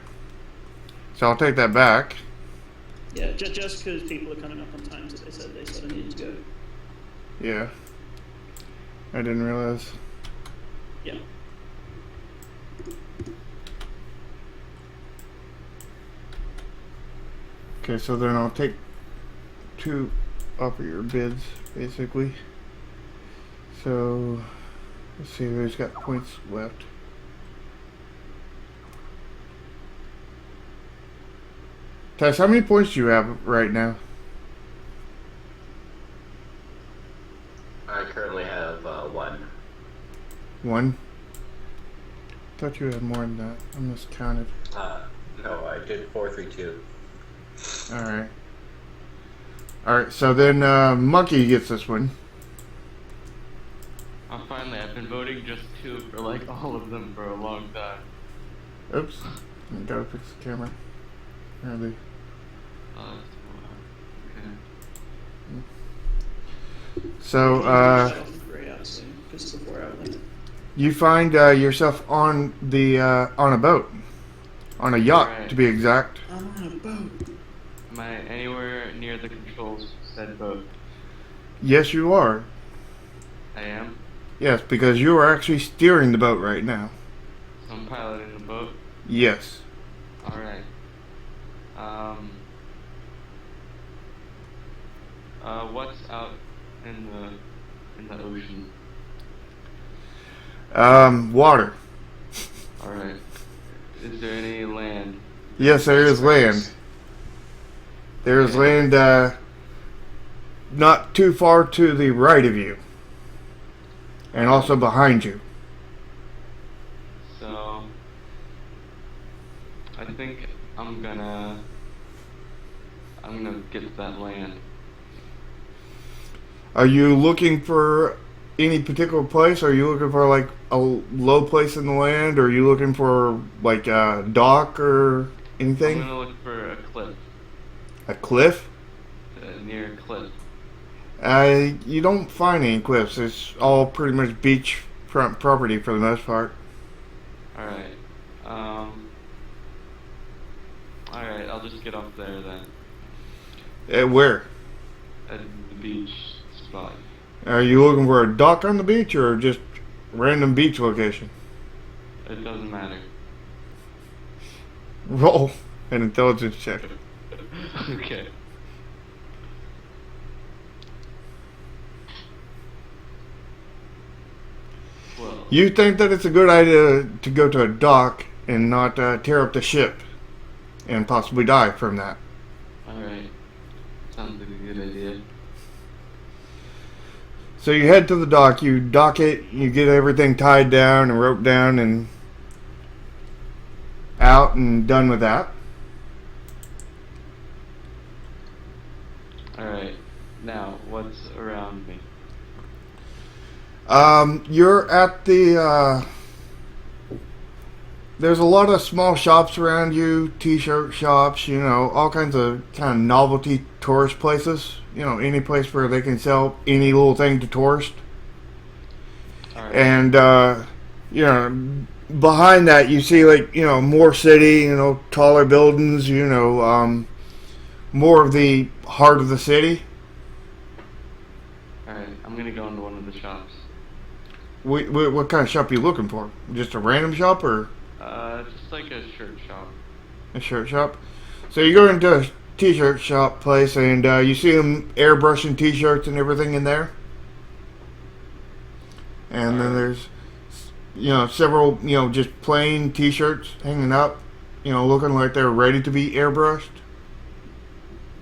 So, I'll take that back. Yeah, just because people are coming up on time, so they said they sort of needed to go. Yeah. I didn't realize. Yeah. Okay, so then I'll take 2 off of your bids, basically. So, let's see who's got points left. Tess, how many points do you have right now? I currently have 1. 1? Thought you had more than that. I miscounted. No, I did 432. Alright. Alright, so then Monkey gets this one. Oh, finally, I've been voting just 2 for like all of them for a long time. Oops. I gotta fix the camera. Really. Oh, that's okay. So, Great out soon, because it's a 4-hour limit. you find yourself on the on a boat. On a yacht, Right. to be exact. I'm on a boat. Am I anywhere near the controls of said boat? Yes, you are. I am. Yes, because you are actually steering the boat right now. So I'm piloting the boat. Yes. Alright. What's out in the ocean? Water. Alright. Is there any land? Yes, there is land. There is land not too far to the right of you. And also behind you. So I think I'm gonna get to that land. Are you looking for any particular place? Are you looking for like a low place in the land? Or are you looking for like a dock or I'm anything? gonna look for a cliff. A cliff? Near a cliff. You don't find any cliffs. It's all pretty much beachfront property for the most part. Alright. Alright, I'll just get off there then. Where? At the beach spot. Are you looking for a dock on the beach or just random beach location? It doesn't matter. Roll an intelligence check. Okay. Well, You think that it's a good idea to go to a dock and not tear up the ship and possibly die from that. alright. Sounds like a good idea. So you head to the dock, you dock it, you get everything tied down and roped down and out and done with that. Alright. Now, what's around me? You're at the, there's a lot of small shops around you, t-shirt shops, you know, all kinds of kind of novelty tourist places. You know, any place where they can sell any little thing to tourists. Alright. And, you know, behind that you see, like, you know, more city, you know, taller buildings, you know, more of the heart of the city. Alright, I'm gonna go into one of the shops. What kind of shop are you looking for? Just a random shop or? Just like a shirt shop. A shirt shop. So you go into a t-shirt shop place and you see them airbrushing t-shirts and everything in there. And then there's, several, just plain t-shirts hanging up, looking like they're ready to be airbrushed.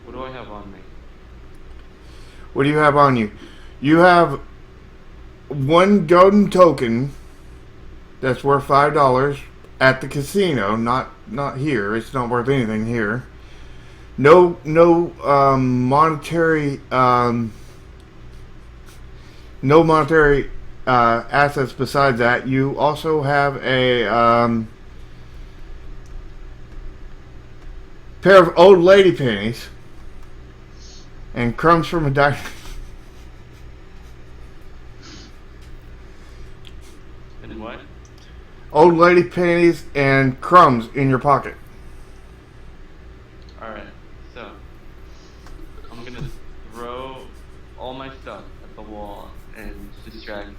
What do I have on me? What do you have on you? You have one golden token that's worth $5 at the casino, not here. It's not worth anything here. No monetary assets besides that. You also have a pair of old lady panties and crumbs from a diner. And what? Old lady panties and crumbs in your pocket. Alright, so I'm gonna throw all my stuff at the wall and distract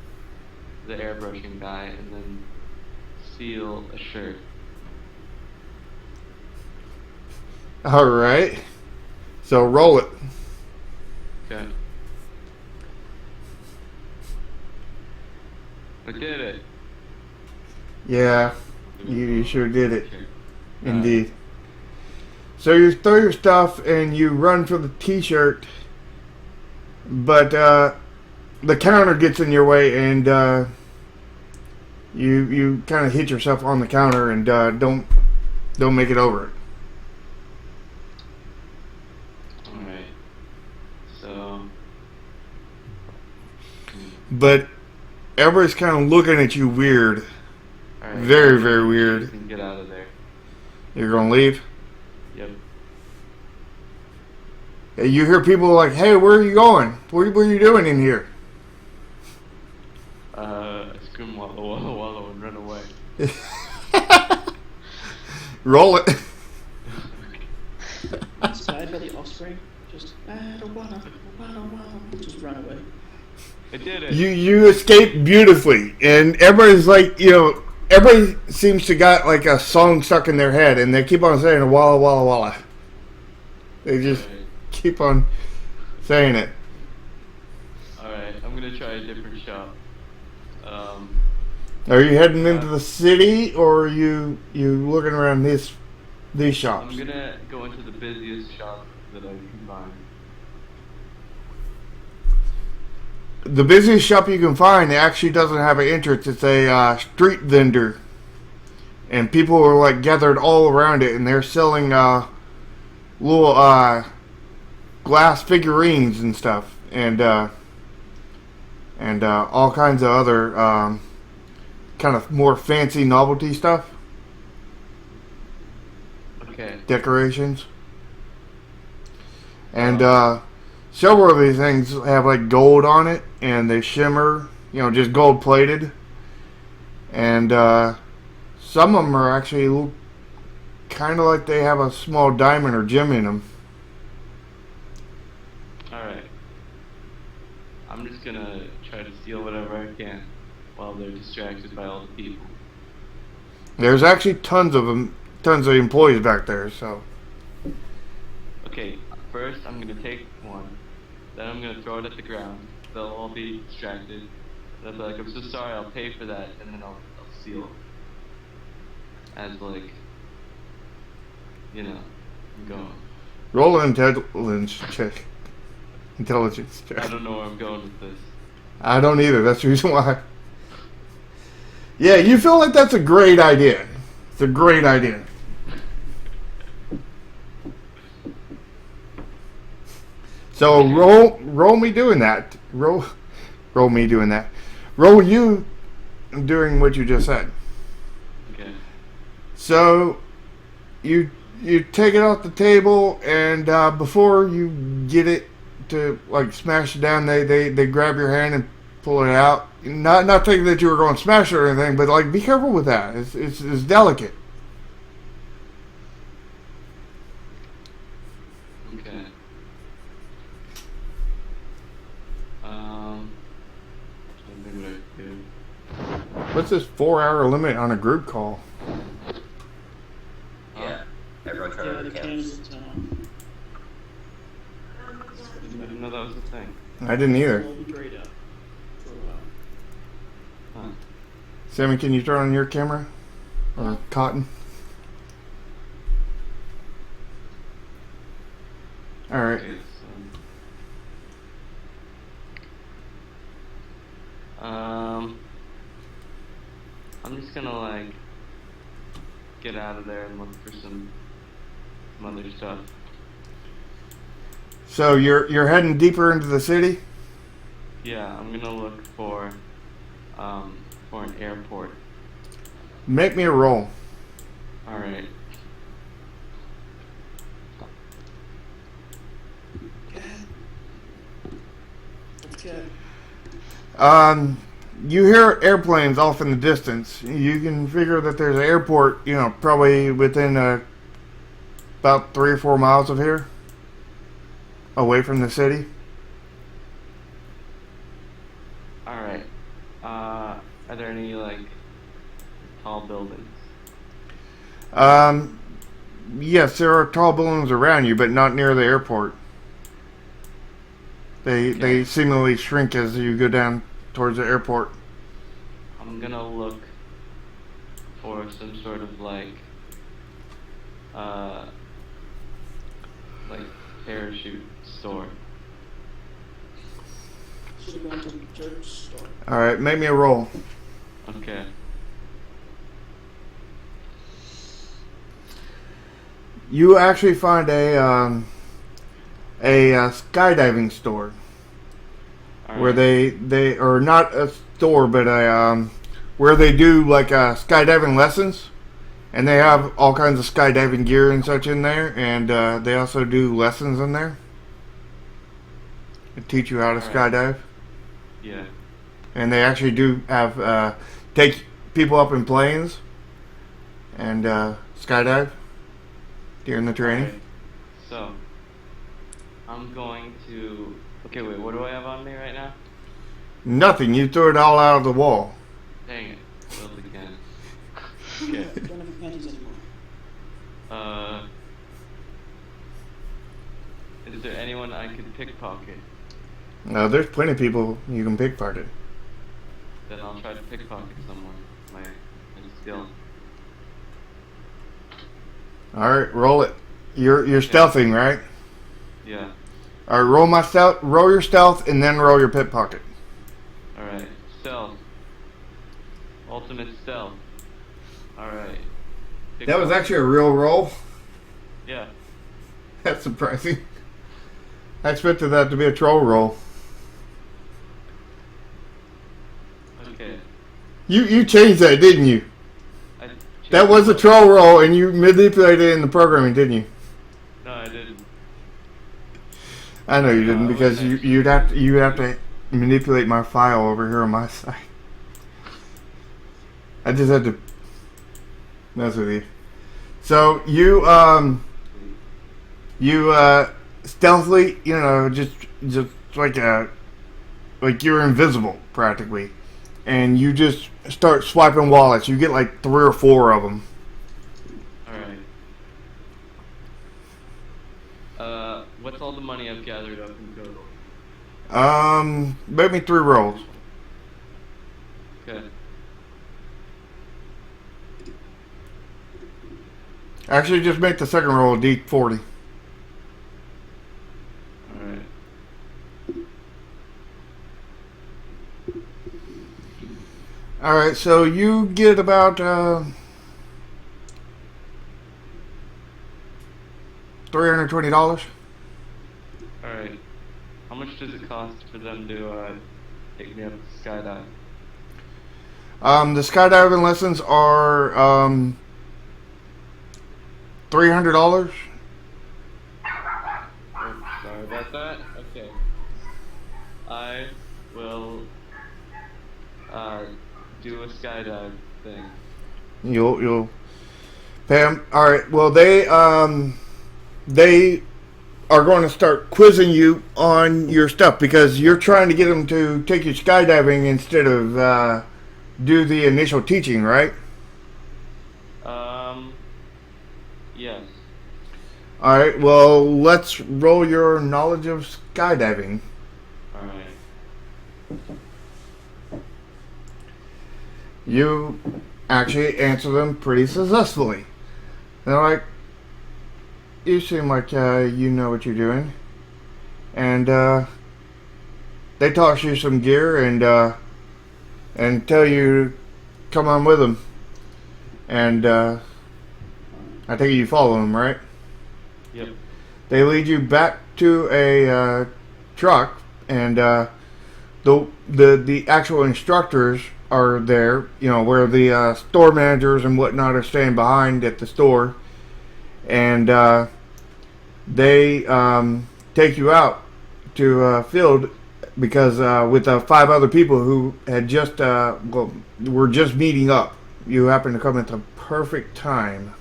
the airbrushing guy and then steal a shirt. Alright. So roll it. Okay. I did it. Yeah, you sure did it. Sure. Indeed. So you throw your stuff and you run for the t-shirt, but the counter gets in your way and you kind of hit yourself on the counter and don't make it over it. Alright. So. But everybody's kind of looking at you weird. Alright. Very, very weird. You can get out of there. You're gonna leave? Yep. You hear people like, "Hey, where are you going? What are you doing in here?" I scream wallow and run away. Roll it. Inspired by the offspring, just I don't wanna, just run away. I did it. You escape beautifully, and everybody's like, everybody seems to got like a song stuck in their head, and they keep on saying walla walla walla. They just keep on saying it. Alright, I'm gonna try a different shop. Are you heading into the city, or are you looking around these shops? I'm gonna go into the busiest shop that I can find. The busiest shop you can find actually doesn't have an entrance. It's a street vendor, and people are like gathered all around it, and they're selling little glass figurines and stuff, and all kinds of other kind of more fancy novelty stuff, Okay. decorations, and several of these things have like gold on it, and they shimmer, just gold plated, and some of them are actually kind of like they have a small diamond or gem in them. Alright. I'm just gonna try to steal whatever I can while they're distracted by all the people. There's actually tons of employees back there, so. Okay, first I'm gonna take one, then I'm gonna throw it at the ground. They'll all be distracted. They'll be like, "I'm so sorry, I'll pay for that," and then I'll steal it. As like, I'm going. Roll an intelligence check. Intelligence check. I don't know where I'm going with this. I don't either. That's the reason why. Yeah, you feel like that's a great idea. It's a great idea. So roll me doing that. Roll me doing that. Roll you doing what you just said. Okay. So you take it off the table, and before you get it to like smash it down, they grab your hand and pull it out. Not thinking that you were going to smash it or anything, but like be careful with that. It's delicate. Okay. Maybe what I do. What's this 4-hour limit on a group call? Yeah. everyone trying to Yeah, go the to camp. cannons will turn on. I didn't know that was a thing. I didn't either. Will be grayed out for a while. Huh. Sammy, can you turn on your camera? Or Cotton? Alright. Okay, so, I'm just gonna like get out of there and look for some other stuff. So you're heading deeper into the city? Yeah, I'm gonna look for an airport. Make me a roll. All right. Okay. You hear airplanes off in the distance. You can figure that there's an airport, probably within about 3 or 4 miles of here, away from the city. All right. Are there any like tall buildings? Yes, there are tall buildings around you, but not near the airport. They Okay. seemingly shrink as you go down towards the airport. I'm gonna look for some sort of like parachute store. Should have gone to the church store. All right, make me a roll. Okay. You actually find a skydiving store All where right. they or not a store, but a where they do like skydiving lessons, and they have all kinds of skydiving gear and such in there, and they also do lessons in there. They teach you how to All right. skydive, Yeah. and they actually do have take people up in planes and skydive during the training. Alright, so, I'm going to. Okay, wait, what do I have on me right now? Nothing. You threw it all out of the wall. Dang it. Build again. You Okay. don't have your panties anymore. Is there anyone I could pickpocket? There's plenty of people you can pickpocket. Then I'll try to pickpocket someone. My skill. All right, roll it. You're stealthing, right? Yeah. All right, roll your stealth, and then roll your pickpocket. Alright. Stealth. Ultimate stealth. Alright. That was actually a real roll. Yeah. That's surprising. I expected that to be a troll roll. Okay. You changed that, didn't you? I That was a troll roll, and you manipulated it in the programming, didn't you? No, I didn't. I know you didn't, No, I because wasn't you'd have to manipulate my file over here on my side. I just had to mess with you. So you stealthily, just like you're invisible practically, and you just start swiping wallets. You get like 3 or 4 of them. Alright. What's all the money I've gathered up in total? Make me 3 rolls. Okay. Actually, just make the second roll a D40. Alright. All right, so you get about $320. Alright. How much does it cost for them to take me up to skydive? The skydiving lessons are $300. Oh, sorry about that. Okay. I will do a skydive thing. You'll pay them. All right. Well, they are going to start quizzing you on your stuff because you're trying to get them to take you skydiving instead of do the initial teaching, right? Yes. All right. Well, let's roll your knowledge of skydiving. All right. You actually answer them pretty successfully. They're like, you seem like you know what you're doing, and they toss you some gear and tell you come on with them. And I think you follow them, right? Yep. They lead you back to a truck, and the actual instructors are there. You know, where the store managers and whatnot are staying behind at the store, and they take you out to a field because with 5 other people who had just were just meeting up. You happen to come at the perfect time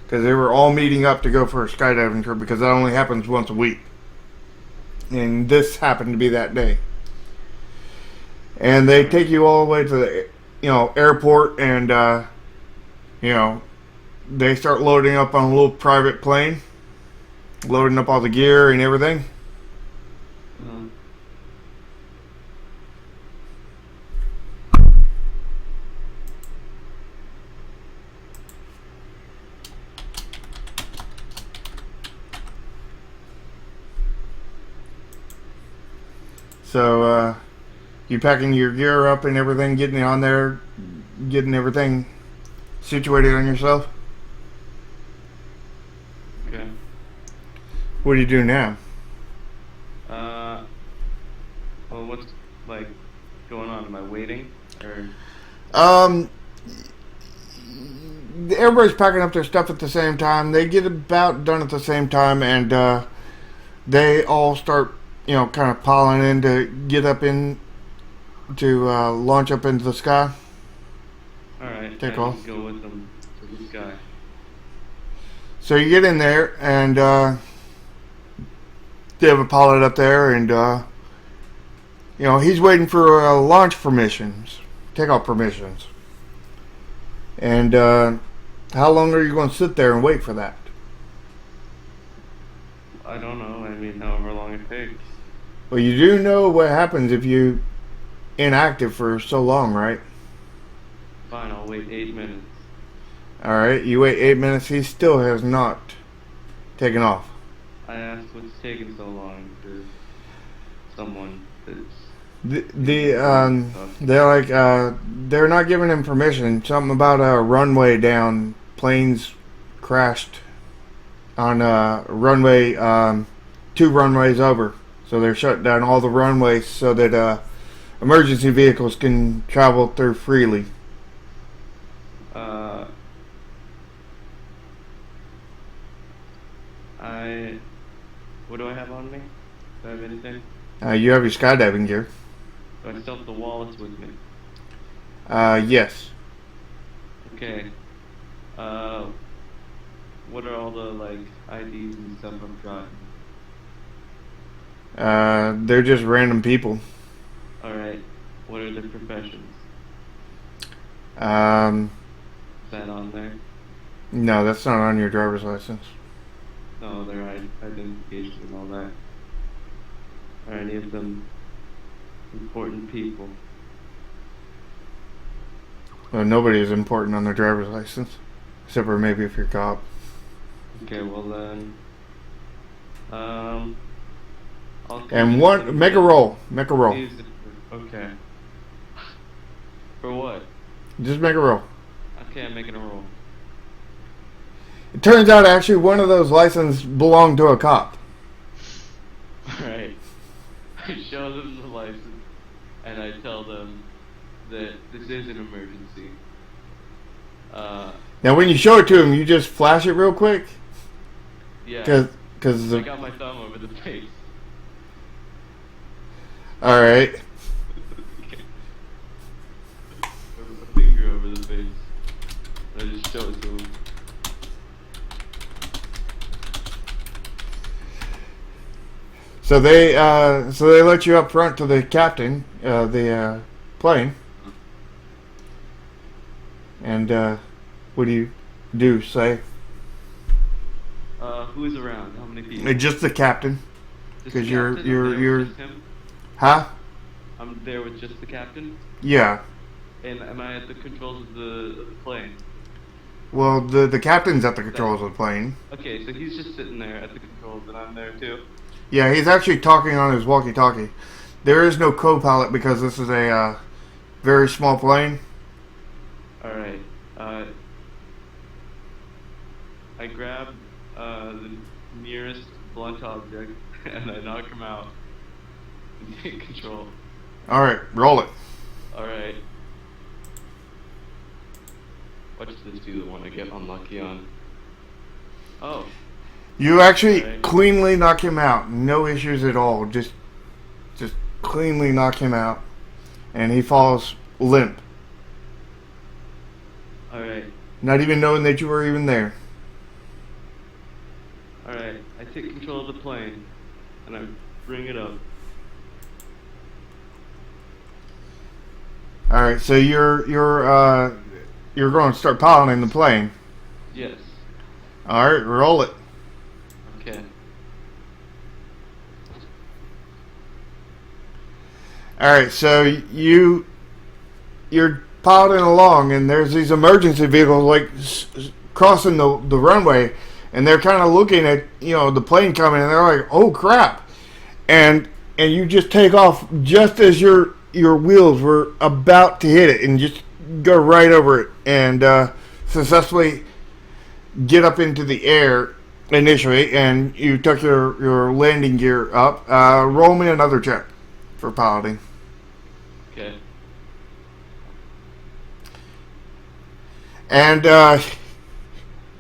because they were all meeting up to go for a skydiving trip because that only happens once a week, and this happened to be that day. And they take you all the way to the airport, and they start loading up on a little private plane, loading up all the gear and everything. Uh-huh. So you packing your gear up and everything, getting it on there, getting everything situated on yourself. Okay. What do you do now? Well, what's like going on? Am I waiting or? Everybody's packing up their stuff at the same time. They get about done at the same time, and they all start, kind of piling in to get up in to launch up into the sky. All right. Take I off. just go with them to this guy. So you get in there, and they have a pilot up there, and he's waiting for launch permissions, takeoff permissions. And how long are you going to sit there and wait for that? I don't know. I mean, however long it takes. Well, you do know what happens if you inactive for so long, right? Fine, I'll wait 8 minutes. All right, you wait 8 minutes. He still has not taken off. I asked what's taking so long to someone that's. They're like they're not giving him permission. Something about a runway down. Planes crashed on runway 2 runways over. So they're shutting down all the runways so that emergency vehicles can travel through freely. What do I have on me? Do I have anything? You have your skydiving gear. Do I still have the wallets with me? Yes. Okay. What are all the IDs and stuff I've got? They're just random people. All right. What are their professions? Um, Is that on there? no, that's not on your driver's license. No, their identification and all that. Are any of them important people? Well, nobody is important on their driver's license, except for maybe if you're a cop. Okay, well then, I'll And one, make a roll. Make a roll. Okay. For what? Just make a roll. Okay, I'm making a roll. It turns out actually one of those licenses belonged to a cop. Alright. I show them the license, and I tell them that this is an emergency. Now, when you show it to him, you just flash it real quick. Yeah. Because I got my thumb over the face. all right. A finger over the face. And I just show it to him. So they let you up front to the captain, the plane. And what do you do? Say? Who's around? How many people? Just the captain. Just the 'cause you're- captain? you're- I'm there you're- with just him? Huh? I'm there with just the captain? Yeah. And am I at the controls of the plane? Well, the captain's at the controls of the plane. Okay, so he's just sitting there at the controls, and I'm there too. Yeah, he's actually talking on his walkie-talkie. There is no co-pilot because this is a very small plane. Alright, I grab the nearest blunt object and I knock him out and take control. Alright, roll it. Alright. Watch this do the one I get unlucky on. Oh, You actually Alright. cleanly knock him out. No issues at all. Just cleanly knock him out. And he falls limp. alright, Not even knowing that you were even there. alright. I take control of the plane and I bring it up. Alright, so you're going to start piloting the plane. Yes. Alright, roll it. Okay. Alright, so you're piloting along, and there's these emergency vehicles like crossing the runway, and they're kind of looking at the plane coming, and they're like, "Oh crap!" And you just take off just as your wheels were about to hit it, and just go right over it, and successfully get up into the air initially, and you took your landing gear up. Roll me another check for piloting. Okay. And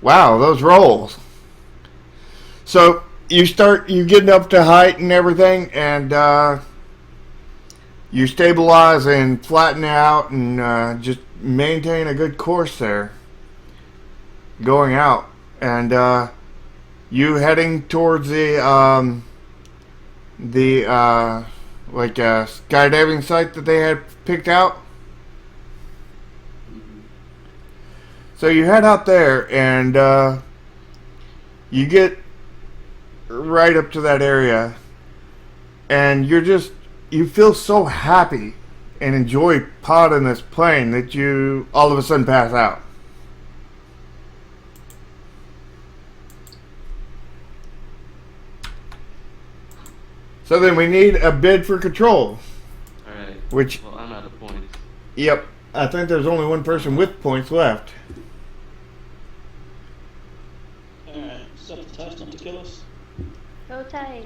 wow, those rolls. So you getting up to height and everything, and you stabilize and flatten out, and just maintain a good course there. Going out, and you heading towards the skydiving site that they had picked out. So you head out there, and you get right up to that area, and you feel so happy and enjoy piloting this plane that you all of a sudden pass out. So then we need a bid for control. Alright. Which, Well, I'm out of points. yep, I think there's only one person with points left. Alright, stop the test not to kill us. Go Tice.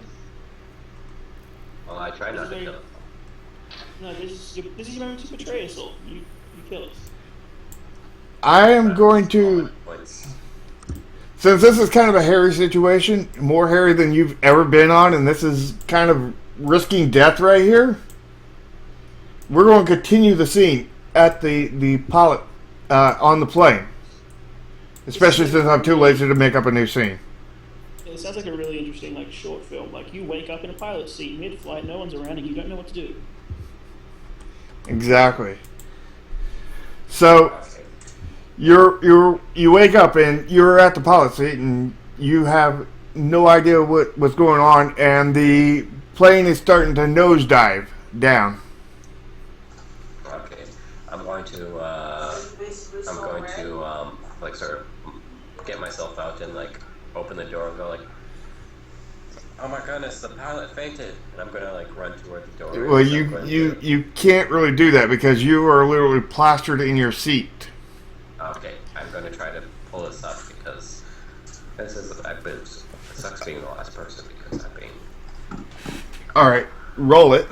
Well, I try not to kill it. No, this is your moment to betray us all. You kill us. I am going to, Points. since this is kind of a hairy situation, more hairy than you've ever been on, and this is kind of risking death right here, we're going to continue the scene at the pilot on the plane. Especially since I'm too lazy to make up a new scene. It sounds like a really interesting, short film. You wake up in a pilot seat mid-flight, no one's around, and you don't know what to do. Exactly. So you wake up and you're at the pilot seat, and you have no idea what's going on, and the plane is starting to nosedive down. Okay, I'm going to sort of get myself out and open the door and go oh my goodness, the pilot fainted, and I'm gonna run toward the door. Well, you can't really do that because you are literally plastered in your seat. Okay, I'm gonna try to pull this up because it sucks being the last person because I'm being. All right, roll it.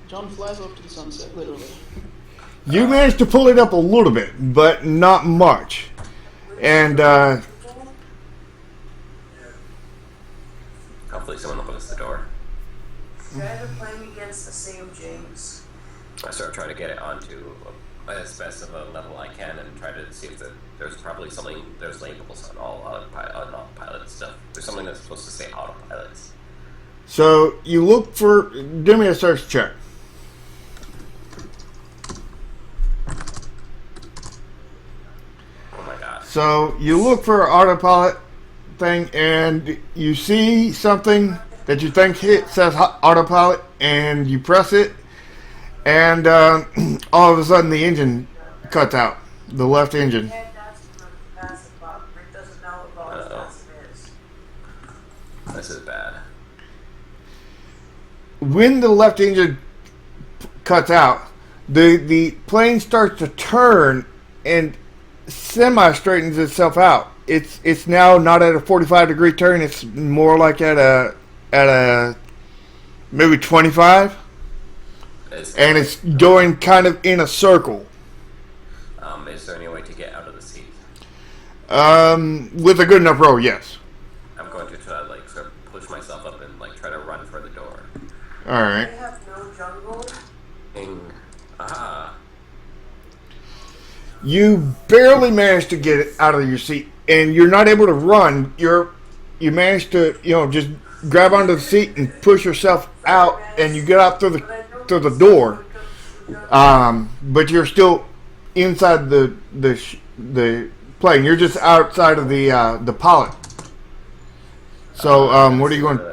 John flies off to the sunset, literally. You managed to pull it up a little bit, but not much. And Hopefully someone opens the door. Driver playing against the St. James. I sort of try to get it onto as best of a level I can and try to see if there's probably something, there's labels on all autopilot stuff. There's something that's supposed to say autopilots. so you look for. Do me a search check. Oh my gosh. So you look for an autopilot thing, and you see something that you think says autopilot, and you press it, and all of a sudden the engine cuts out, the left engine. Can't ask him a passive button. Rick doesn't know what his passive is. This is bad. When the left engine cuts out, the plane starts to turn and semi straightens itself out. It's now not at a 45-degree turn. It's more like at a maybe 25, and it's going kind of in a circle. Is there any way to get out of the seat? With a good enough roll, yes. I'm going to try like sort of push myself up and like try to run for the door. All right. They have no jungle. Ah. You barely manage to get out of your seat, and you're not able to run. You manage to just grab onto the seat and push yourself out, and you get out through the door. But you're still inside the plane. You're just outside of the pilot. So what are you going? You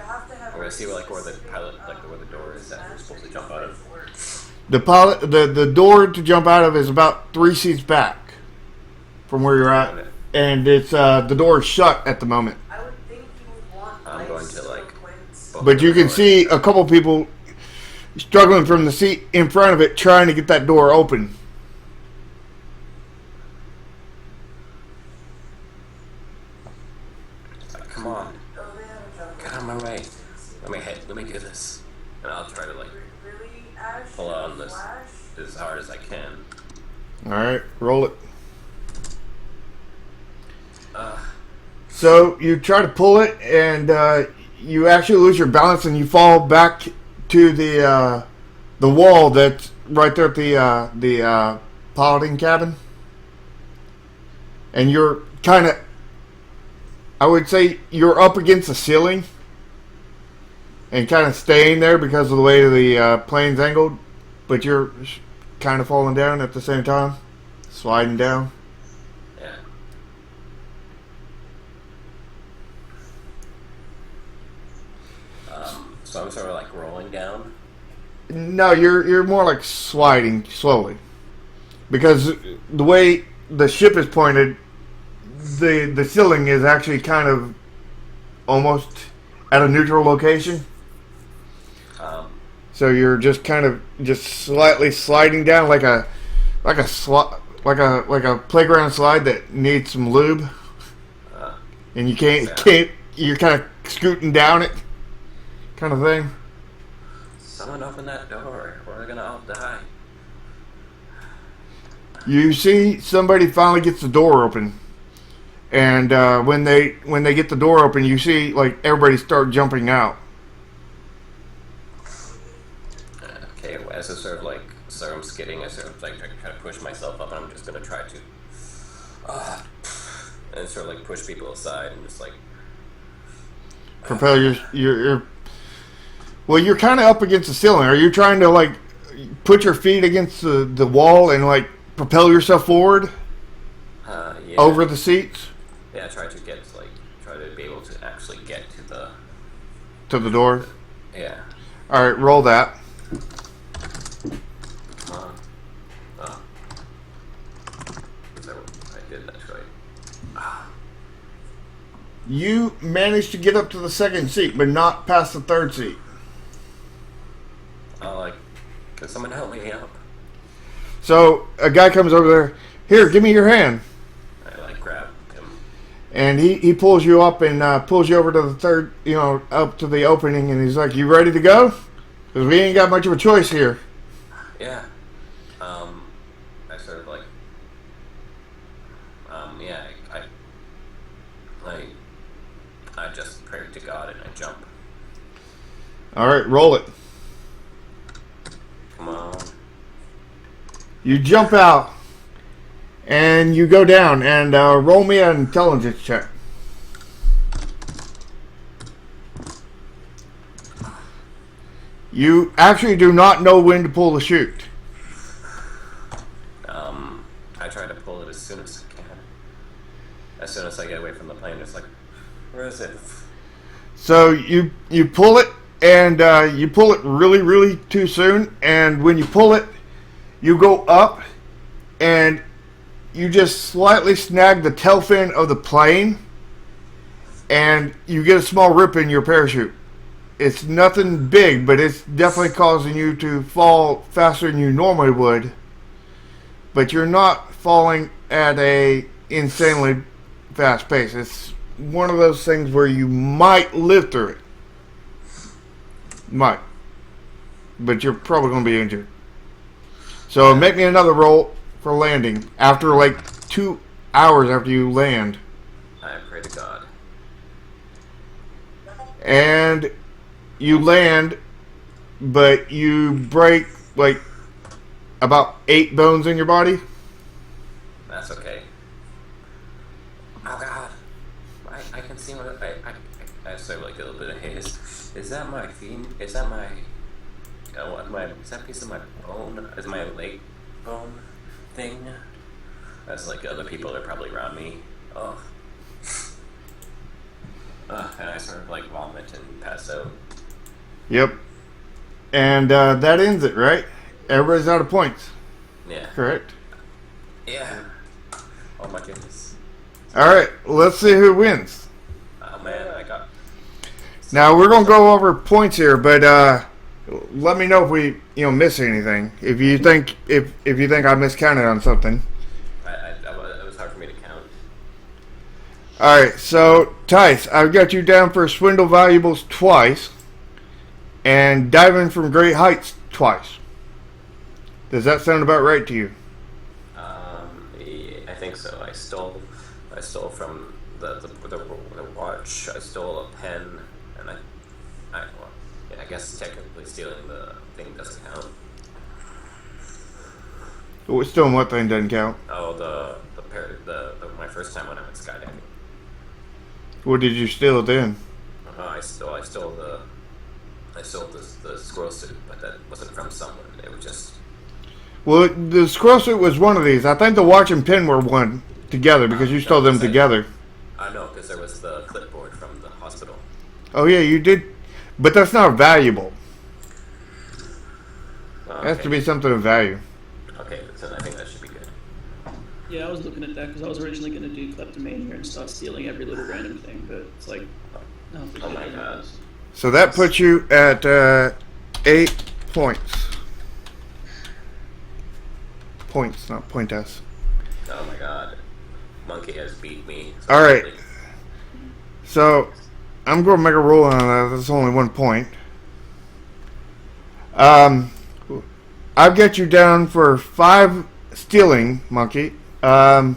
have to have. I'm gonna see where the pilot, where the door is that we're supposed to jump out of. The pilot, the door to jump out of is about 3 seats back from where you're at, and it's the door is shut at the moment. I would think you would want. I'm going to But you can see a couple people struggling from the seat in front of it, trying to get that door open. Come on, get out of my way. Let me do this, and I'll try to pull on this as hard as I can. All right, roll it. So you try to pull it, and you actually lose your balance, and you fall back to the wall that's right there at the piloting cabin. And you're kind of, I would say, you're up against the ceiling, and kind of staying there because of the way the plane's angled, but you're kind of falling down at the same time, sliding down. Yeah. So I'm sort of like rolling down. No, you're more like sliding slowly, because the way the ship is pointed, the ceiling is actually kind of almost at a neutral location. So you're just kind of slightly sliding down like a playground slide that needs some lube, and you can't you're kind of scooting down it, kind of thing. Someone open that door. We're gonna all die. You see somebody finally gets the door open, and when they get the door open, you see like everybody start jumping out. Okay, as I sort of I'm skidding, I sort of like try to push myself up, and I'm just gonna try to, and sort of like push people aside and just like Propel your well, you're kind of up against the ceiling. Are you trying to like put your feet against the wall and like propel yourself forward yeah. over the seats Yeah, try to be able to actually get to the door? Yeah. All right, roll that. Come on. Oh. I did that right. You managed to get up to the second seat, but not past the third seat. Can someone help me up? So a guy comes over there. Here, give me your hand. I grab him. And he pulls you up and pulls you over to the third, up to the opening, and he's like, "You ready to go? Because we ain't got much of a choice here." Yeah. I sort of like. Yeah. I just pray to God and I jump. All right, roll it. Come on. You jump out, and you go down, and roll me an intelligence check. You actually do not know when to pull the chute. I try to pull it as soon as I can. as soon as I get away from the plane, it's like, where is it? So you pull it, and you pull it really, really too soon. And when you pull it, you go up, and you just slightly snag the tail fin of the plane, and you get a small rip in your parachute. It's nothing big, but it's definitely causing you to fall faster than you normally would. But you're not falling at a insanely fast pace. It's one of those things where you might live through it. Might. But you're probably going to be injured. So make me another roll for landing after like 2 hours after you land. I pray to God. And you land, but you break like about 8 bones in your body. That's okay. Oh God, I can see what I start like a little bit of haze. Is that my feet? Is that my? Is that piece of my bone? Is my leg bone thing? That's like other people are probably around me. Oh. And I sort of like vomit and pass out. Yep. And that ends it, right? Everybody's out of points. Yeah. Correct? Yeah. Oh my goodness. Alright, let's see who wins. Oh man, I got. Now, we're going to go over points here, but let me know if we miss anything. If you think I miscounted on something. It was hard for me to count. Alright, so, Tice, I've got you down for swindle valuables twice. And diving from great heights twice. Does that sound about right to you? Yeah, I think so. I stole from the watch. I stole a pen, and I guess technically stealing the thing doesn't count. Still, what thing doesn't count? Oh, the my first time when I went skydiving. What did you steal then? I stole the squirrel suit, but that wasn't from someone. It was just. Well, the squirrel suit was one of these. I think the watch and pen were one together because you stole them together. I know, because there was the clipboard from the hospital. Oh yeah, you did, but that's not valuable. Okay. It has to be something of value. Okay, so I think that should be good. Yeah, I was looking at that because I was originally going to do kleptomania and start stealing every little random thing, but it's like, no, Oh my God. So that puts you at 8 points. Points, not pointas. Oh my God. Monkey has beat me. All right. So I'm going to make a roll on that. That's only 1 point. I've got you down for 5 stealing, Monkey. 1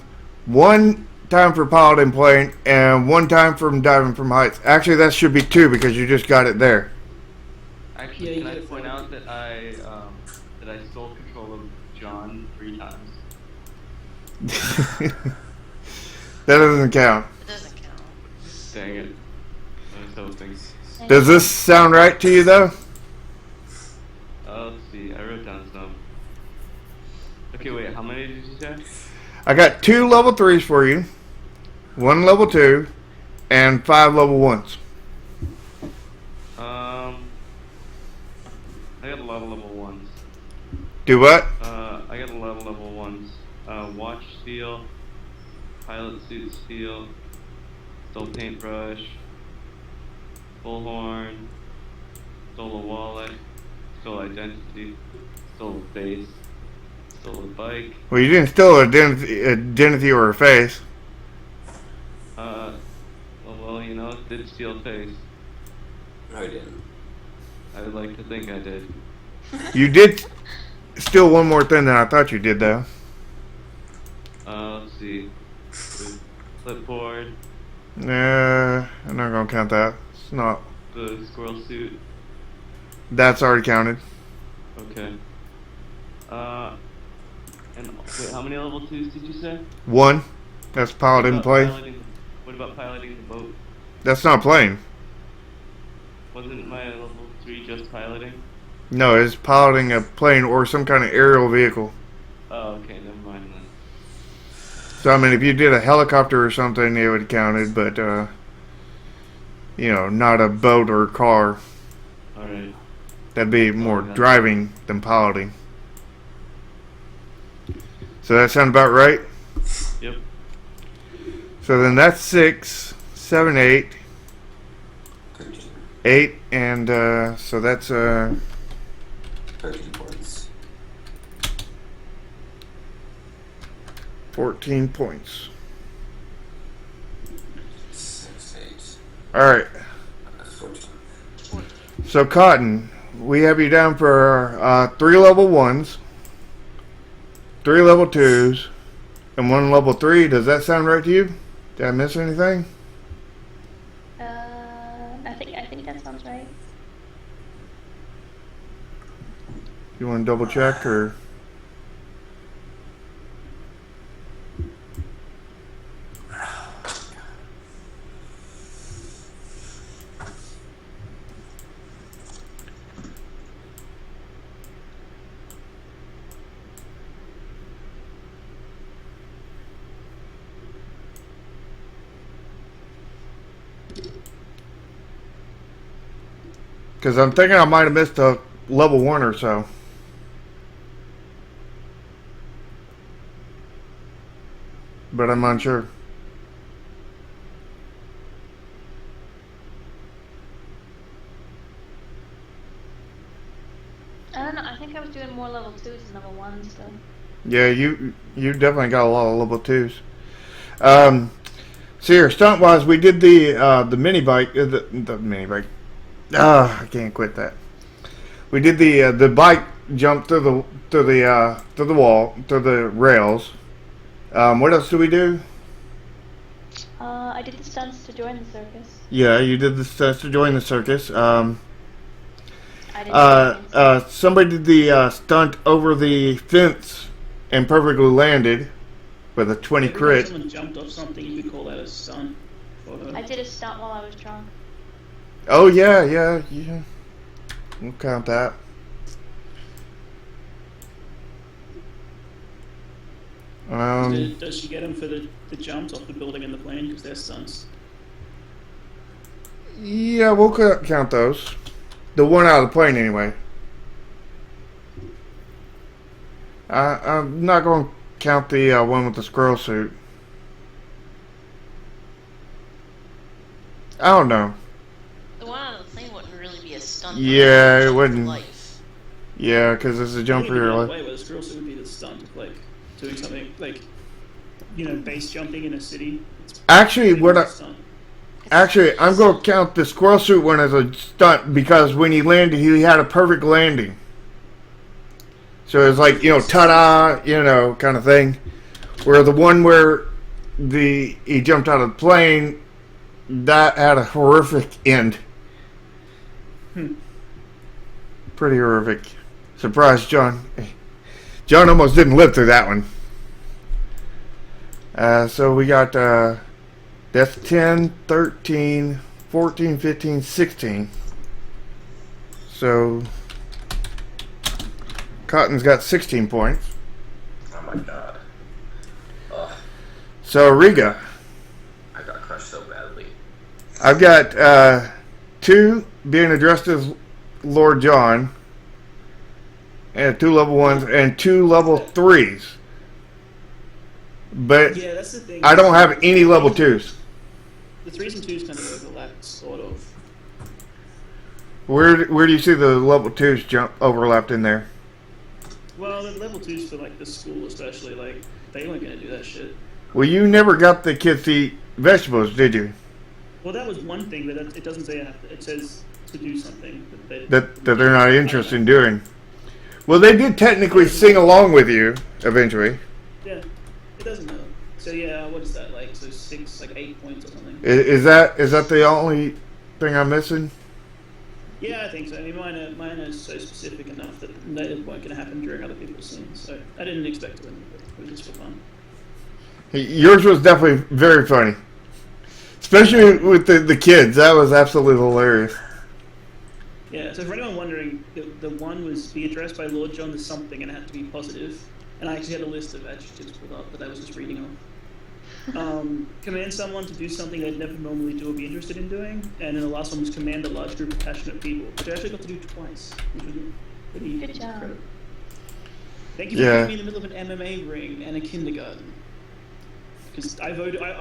time for piloting plane, and 1 time from diving from heights. Actually, that should be 2 because you just got it there. Actually, Yeah, can I you point get out that I stole control of John 3 times? That doesn't count. It doesn't count. Dang it. I was hoping. Does this sound right to you, though? Let's see. I wrote down some. Okay, wait. How many did you say? I got 2 level 3s for you, 1 level 2, and 5 level 1s. I got a lot of level 1s. Do what? I got a lot of level 1s. Watch steal, pilot suit steal, stole paintbrush, bullhorn, stole a wallet, stole identity, stole a face, stole a bike. Well, you didn't steal identity or a face. Well, did steal a face. No, I didn't. I would like to think I did. You did steal one more thing than I thought you did, though. Let's see. Clipboard, Nah, I'm not gonna count that. It's not. the squirrel suit. That's already counted. Okay. And wait, how many level 2s did you say? 1. That's pilot in play. What about piloting the boat? That's not plane. Wasn't my level 3 just piloting? No, it's piloting a plane or some kind of aerial vehicle. Oh, okay, never mind then. So I mean, if you did a helicopter or something, it would have counted, but not a boat or a car. All right. That'd be more that's- driving than piloting. So that sound about right? Yep. So then that's 6, 7, 8, 13. 8, and so that's 13 points. 14 points. 6, 8. All right. That's 14. So Cotton, we have you down for 3 level 1s, 3 level 2s, and 1 level 3. Does that sound right to you? Did I miss anything? I think that sounds right. You want to double check or? Because I'm thinking I might have missed a level 1 or so. But I'm unsure. I don't know. I think I was doing more level 2s than level 1s, so. Yeah, you definitely got a lot of level 2s. So here, stunt wise, we did the mini bike, the mini bike. I can't quit that. We did the bike jump through the wall, through the rails. What else did we do? I did the stunts to join the circus. Yeah, you did the stunts to join the circus. I didn't. Somebody did the stunt over the fence and perfectly landed with a 20 Every time crit. someone jumped off something, you could call that a stunt. I did a stunt while I was drunk. Oh yeah. We'll count that. Does she get them for the jumps off the building and the plane because they're stunts? Yeah, we'll count those. The one out of the plane, anyway. I'm not going to count the one with the squirrel suit. I don't know. The one on the plane wouldn't really be a stunt. Yeah, it jump for wouldn't. life. Yeah, because it's a jump for your life. Way where the squirrel suit would be the stunt of like doing something like base jumping in a city. Actually, What a stunt. I'm going to count the squirrel suit one as a stunt because when he landed, he had a perfect landing. So it's like, ta-da, kind of thing. Where the one where he jumped out of the plane, that had a horrific end. Pretty horrific. Surprise, John. John almost didn't live through that one. So we got, that's 10, 13, 14, 15, 16. So Cotton's got 16 points. Oh my god. Ugh, So Riga, I got crushed so badly. I've got 2 being addressed as Lord John, and 2 level 1s and 2 level 3s. But Yeah, that's the thing. I don't have any level 2s. The 3s and 2s kind of overlap, sort of. Where do you see the level 2s jump overlapped in there? Well, the level 2s for like the school, especially, like they weren't gonna do that shit. Well, you never got the kids to eat vegetables, did you? Well, that was one thing, but it doesn't say it says to do something That they're not interested in doing. Well, they did technically sing along with you eventually. Yeah, it doesn't matter. So yeah, what is that like? So 8 points or something. Is that the only thing I'm missing? Yeah, I think so. I mean, mine are so specific enough that they weren't going to happen during other people's scenes. So I didn't expect to win, but it was just for fun. Yours was definitely very funny, especially with the kids. That was absolutely hilarious. Yeah. So for anyone wondering, the one was be addressed by Lord John to something, and it had to be positive. And I actually had a list of adjectives pulled up that I was just reading off. command someone to do something they'd never normally do or be interested in doing, and then the last one was command a large group of passionate people, which I actually got to do twice, which was pretty Good job. incredible. Thank you for putting me in the middle of an MMA ring and a kindergarten. Because I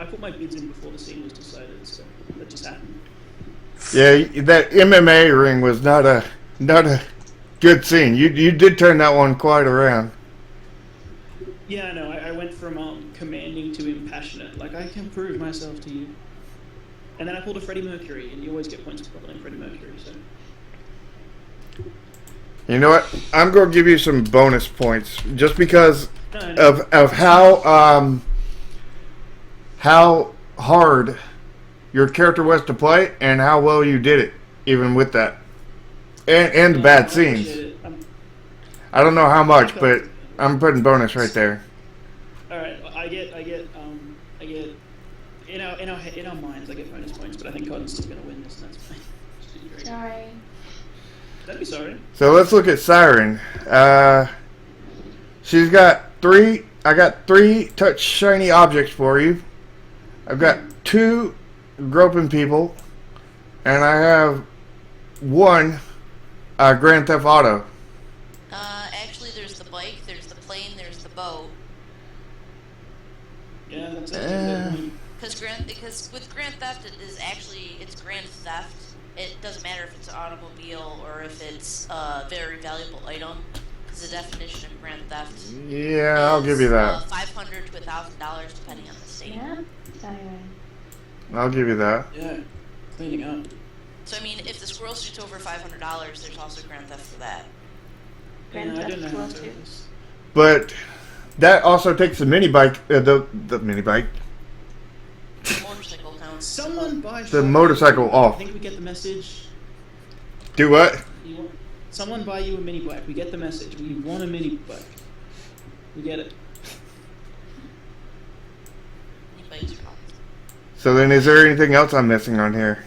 put my bids in before the scene was decided, so that just happened. Yeah, that MMA ring was not a good scene. You did turn that one quite around. Yeah, I know. I went from commanding to impassionate. Like, I can prove myself to you. And then I pulled a Freddie Mercury, and you always get points for pulling Freddie Mercury, so... You know what? I'm going to give you some bonus points just because No. of how hard your character was to play and how well you did it, even with that, and the bad I appreciate scenes. it. I don't know how much, but I'm putting bonus right there. All right, I get. In our minds, I get bonus points, but I think Cotton's still gonna win this, and that's fine. She's great. Sorry. Don't be sorry. So let's look at Siren. She's got three. I got 3 touch shiny objects for you. I've got 2 groping people, and I have 1 Grand Theft Auto. Actually, there's the bike, there's the plane, there's the boat. Yeah, that's it. Because with Grand Theft, it's Grand Theft. It doesn't matter if it's an automobile or if it's a very valuable item. Because the definition of Grand Theft Yeah, I'll give you that. $500 to $1,000 depending on the state. Yeah. Siren. I'll give you that. Yeah, cleaning up. So I mean, if the squirrel suit's over $500, there's also Grand Theft for that. Grand I didn't know Theft how Auto to do 2. this. But that also takes the mini bike. The mini bike. The motorcycle counts. Someone buy The Sharky. motorcycle I off. think we get the message. Do what? Someone buy you a mini bike. We get the message. We want a mini bike. We get it. Anybody's wrong. So then, is there anything else I'm missing on here?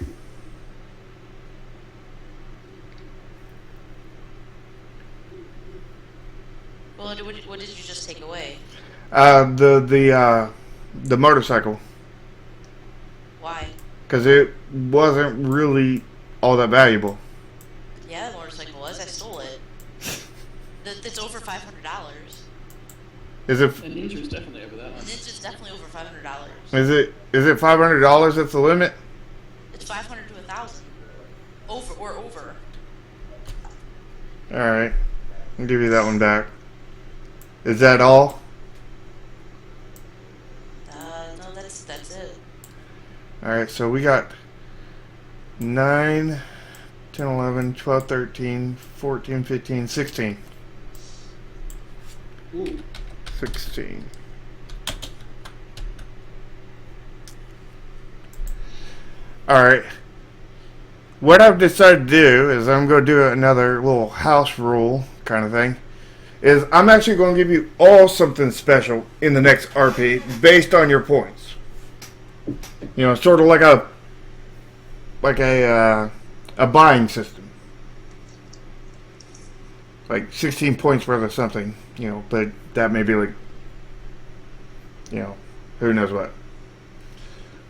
Well, what did you just take away? The motorcycle, Why? because it wasn't really all that valuable. Yeah, the motorcycle was. I stole it. It's over $500. Is it? And Ninja's definitely over that one. It's just definitely over $500. Is it $500? That's the limit. It's 500 to 1,000. Over. All right, I'll give you that one back. Is that all? No, that's it. All right, so we got 9, 10, 11, 12, 13, 14, 15, 16. Ooh. 16. Alright. What I've decided to do is I'm going to do another little house rule kind of thing. Is I'm actually going to give you all something special in the next RP based on your points. You know, sort of like a buying system. Like 16 points worth of something, you know, but that may be like, you know, who knows what.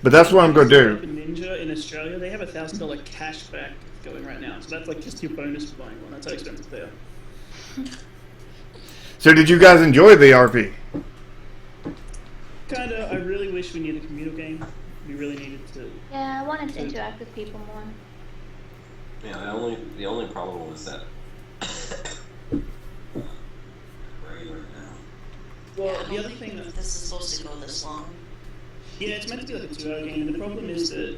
But that's what I'm going to do. Ninja in Australia, they have $1,000 cashback going right now. So that's like just your bonus for buying one. That's how expensive they are. So did you guys enjoy the RP? Kinda. I really wish we needed a communal game. We really needed to. Yeah, I wanted to interact with people more. Yeah, the only problem was that right now. Well, I the don't other think thing that. this is supposed to go this long. Yeah, it's meant to be like a 2-hour game, and the problem is that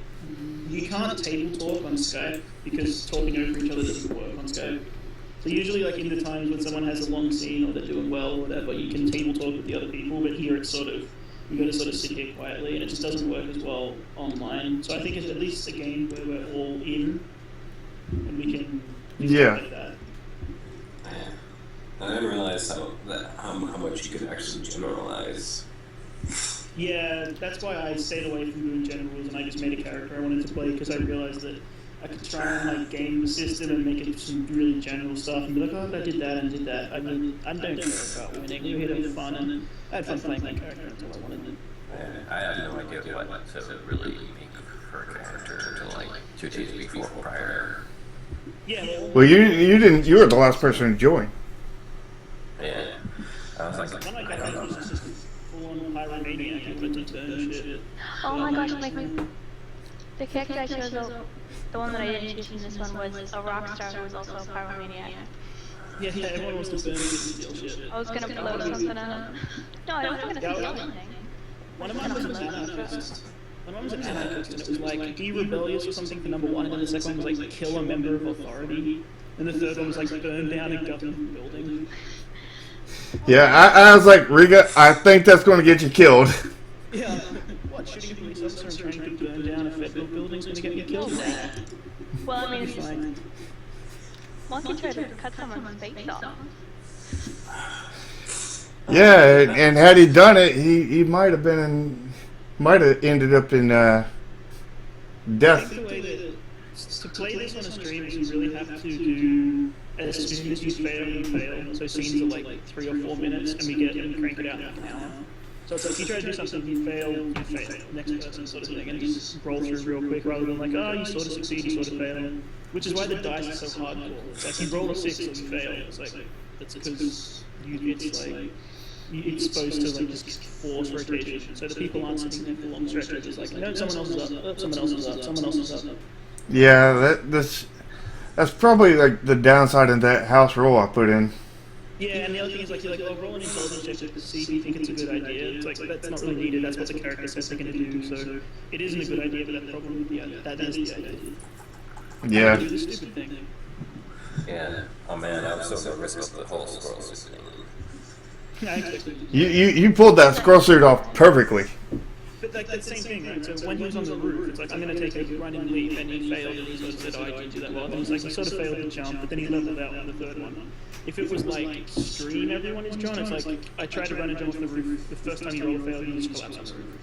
you can't table talk on Skype because talking over each other doesn't work on Skype. So usually, like in the times when someone has a long scene or they're doing well or whatever, you can table talk with the other people, but here it's sort of you got to sort of sit here quietly, and it just doesn't work as well online. So I think it's at least a game where we're all in, and we can Yeah. like that. I didn't realize how much you could actually generalize. Yeah, that's why I stayed away from doing generals and I just made a character I wanted to play because I realized that I could try and like game the system and make it some really general stuff and be like, oh, I did that and did that. I mean, I don't care about winning. We're here to have fun and I had fun playing that character until I wanted to. I have no idea what to really make her character to like 2 days before prior. Yeah. Well, you didn't. You were the last person to join. Yeah. I was like, One of my I don't know. characters was just full-on pyromaniac and went into and shit. Oh my gosh, like the character I chose, the one that I didn't choose in this one was a rock star who was also a pyromaniac. Yeah, everyone wants to burn and steal shit. I was gonna blow something up. No, I wasn't gonna steal anything. One of mine was an anarchist. One of mine was an anarchist, and it was like, be rebellious or something for number 1, and then the second one was like, kill a member of authority. And the third one was like, burn down a government building. Yeah, I was like, Riga, I think that's going to get you killed. Yeah. What, shooting a police officer and trying to burn down a federal building is going to get me killed? Nah. Well, I mean, It's fine. Monkey tried to cut someone's face off. Yeah, and had he done it, he might have ended up in I death. think the way that to play this on a stream is you really have to do as soon as you fail, you fail. So scenes are like 3 or 4 minutes, and we crank it out in an hour. So it's like you try to do something, you fail. Next person sort of thing, and you just roll through real quick rather than like, oh, you sort of succeed, you sort of fail. Which is why the dice are so hardcore. It's like you roll a 6 or you fail. It's like that's because it's supposed to like just force rotation, so the people aren't sitting there for long stretches. It's like, no, someone else is up, someone else is up, someone else is up. Yeah, that's probably like the downside of that house roll I put in. Yeah, and the other thing is like, you're like, oh, roll an intelligence check to see if you think it's a good idea. It's like, that's not really needed, that's what the character says they're going to do, so it isn't a good idea, but that's probably that is the idea. Yeah. Do the stupid thing. Yeah. Oh man, I was so nervous about the whole squirrel suit thing. Yeah, I expected it. You pulled that squirrel suit off perfectly. But like, that's the same thing, right? So when he was on the roof, it's like, I'm going to take a run and leap, and he failed, and he sort of said, oh, I didn't do that well. And it's like, he sort of failed the jump, but then he leveled out on the third one. If it was like, stream everyone is John, it's like, I tried to run and jump off the roof, the first time you roll a fail, you just collapse on the roof.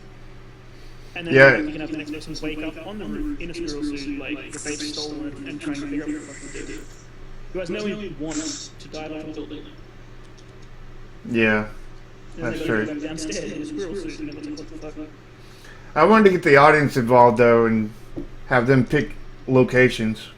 And then Yeah. you can have the next person wake up on the roof in a squirrel suit, like, the face stolen, and trying to figure out what the fuck to do. Who has no want to dive off a building. Yeah, And that's then they go true. back downstairs in a squirrel suit, and everyone's like, what the fuck? I wanted to get the audience involved though and have them pick locations.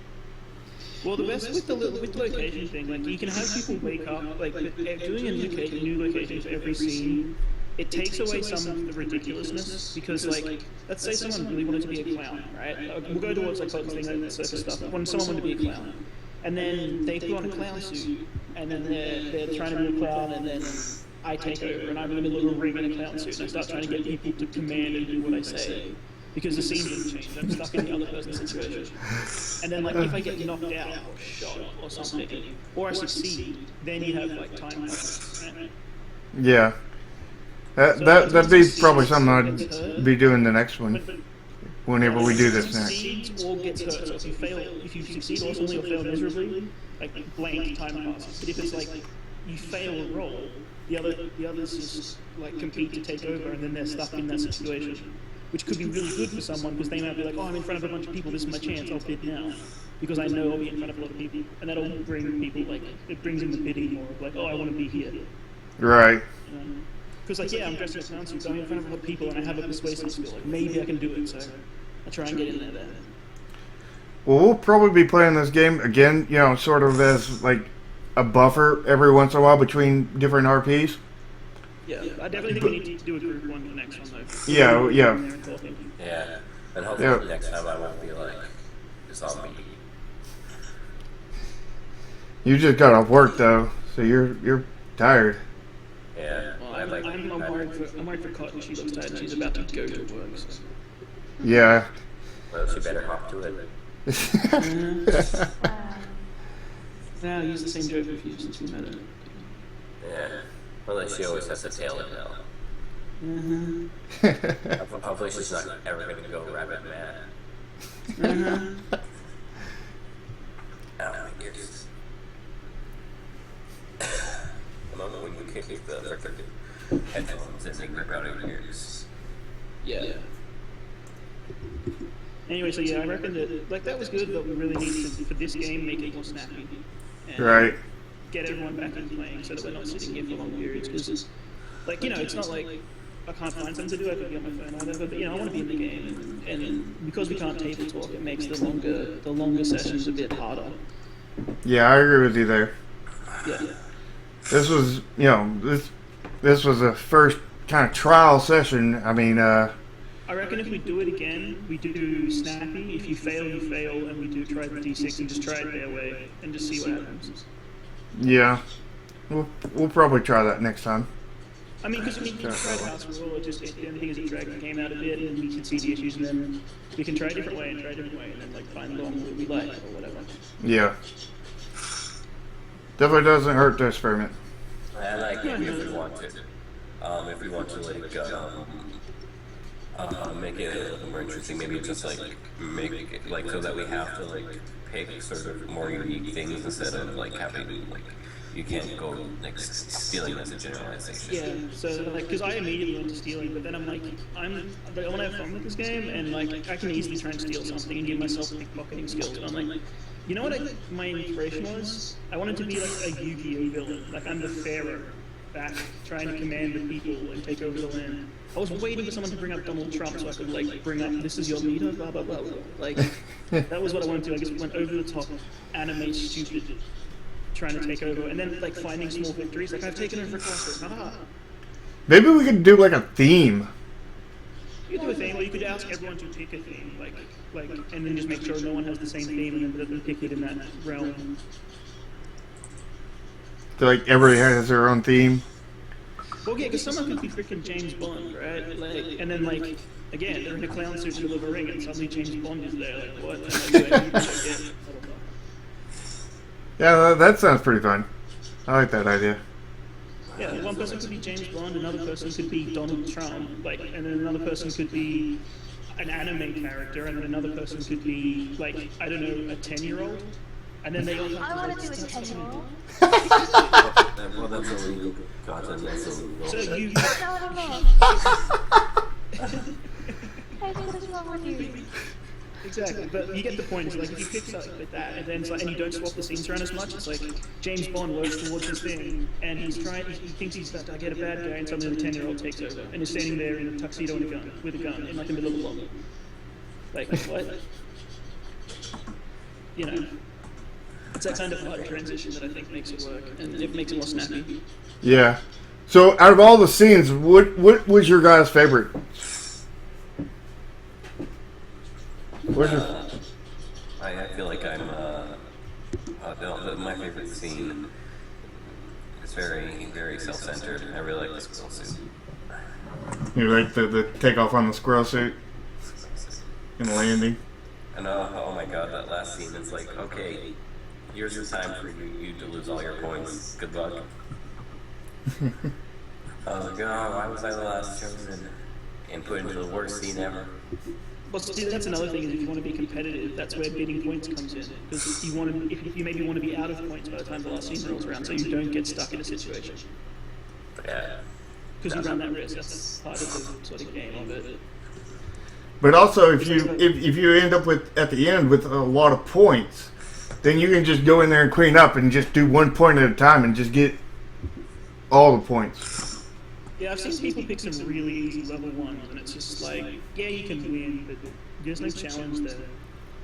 Well, the best with the location thing, like you can have people wake up, like doing a new location for every scene. It takes away some of the ridiculousness because, like, let's say someone really wanted to be a clown, right? We'll go towards like Colton's thing, like circus stuff. When someone wanted to be a clown, and then they put on a clown suit, and then they're trying to be a clown, and then I take over, and I'm in the middle of a ring in a clown suit, and I start trying to get people to command and do what I say. Because the scene didn't change, I'm stuck in the other person's situation. And then, like, if I get knocked out or shot or something, or I succeed, then you have, like, time limits, right? Yeah, that'd be probably something I'd be doing the next one. Whenever we do this next. Succeeds or gets hurt. So if you succeed awesomely or fail miserably, like blank time passes. But if it's like you fail a roll, the others just like compete to take over, and then they're stuck in that situation, which could be really good for someone because they might be like, oh, I'm in front of a bunch of people. This is my chance. I'll bid now because I know I'll be in front of a lot of people, and that'll bring people like it brings in the bidding more of like, oh, I want to be here. Right. Because like, yeah, I'm dressed in a clown suit, so I'm in front of a lot of people, and I have a persuasive skill. Like maybe I can do it, so I try and get in there then. Well, we'll probably be playing this game again, you know, sort of as like a buffer every once in a while between different RPs. Yeah, I definitely think we need to do a group one for the next one though. Yeah, yeah. Yeah. And hopefully Yeah. next time I won't be like zombie. You just got off work though, so you're tired. Yeah. Well, I like. I'm worried for Cotton. She looks tired. She's about to go to work. So. Yeah. Well, she better hop to it. Now use the same joke with you since we met her. Yeah. Well, she always has to tail it now. Hopefully she's not ever going to go rabbit mad. Ow, my ears. The moment when you kick the freaking headphones and make rip out of your ears. Yeah. Anyway, so yeah, I reckon that like that was good, but we really need to for this game make it more snappy. And Right. Get everyone back in playing so that we're not sitting here for long periods. Because, like, you know, it's not like I can't find something to do, I could be on my phone or whatever. But I want to be in the game, and because we can't table talk, it makes the longer sessions a bit harder. Yeah, I agree with you there. Yeah. This was, this was a first kind of trial session. I mean, I reckon if we do it again, we do snappy. If you fail, you fail, and we do try the D6 and just try it their way and just see what happens. yeah, we'll probably try that next time. I mean, because we tried House Rule, the only thing is it dragged the game out a bit, and we can see the issues, and then we can try a different way, and then like find the one that we like or whatever. Yeah, definitely doesn't hurt to experiment. And like maybe if we want to, make it a little more interesting, maybe just like make it like so that we have to like pick sort of more unique things instead of like having like you can't go like stealing as a generalization. Yeah, so like because I immediately went to stealing, but then I'm like I want to have fun with this game, and like I can easily try and steal something and give myself pickpocketing skills. And I'm like, you know what my inspiration was? I wanted to be like a Yu-Gi-Oh villain. Like I'm the pharaoh back trying to command the people and take over the land. I was waiting for someone to bring up Donald Trump so I could like bring up this is your leader, blah blah blah. Like that was what I wanted to do. I just went over the top, anime stupid, trying to take over, and then like finding small victories. Like I've taken over a cluster. Maybe we could do like a theme. You could do a theme, or you could ask everyone to pick a theme, like, and then just make sure no one has the same theme, and then let them pick it in that realm. So like everybody has their own theme. Well, yeah, because someone could be freaking James Bond, right? Like, and then like, again, they're in a clown suit with a ring, and suddenly James Bond is there. Like, what? And, like, Yeah, that sounds pretty fun. I like that idea. yeah, one person could be James Bond, another person could be Donald Trump, like, and then another person could be an anime character, and then another person could be like, I don't know, a 10-year-old. And then they all I want to do a 10-year-old. Well, that's illegal. Content, that's illegal. So you. Hey, what's wrong with you? Exactly, but you get the point. It's like if you pick something like that, and then it's like, and you don't swap the scenes around as much. It's like James Bond works towards his thing, and he's trying. He thinks he's about to get a bad guy, and suddenly the 10-year-old takes over, and is standing there in a tuxedo and a gun, with a gun, in like the middle of the lobby. Like what? It's that kind of hard transition that I think makes it work, and it makes it more snappy. Yeah. So out of all the scenes, what was your guys' favorite? I feel like I'm my favorite scene is very, very self-centered. I really like the squirrel suit. You like the takeoff on the squirrel suit and landing? And oh my god, that last scene is like, okay, here's the time for you to lose all your points. Good luck. I was like, oh, why was I the last chosen? And put into the worst scene ever. Well, see, that's another thing. Is if you want to be competitive, that's where bidding points comes in. Because you want to, if you maybe want to be out of points by the time the last scene rolls around, so you don't get stuck in a situation. Yeah. Because you run that risk. That's part of the sort of game of it. But also, if you end up with at the end with a lot of points, then you can just go in there and clean up and just do 1 point at a time and just get all the points. Yeah, I've seen people pick some really easy level ones, and it's just like, yeah, you can win, but there's no challenge there.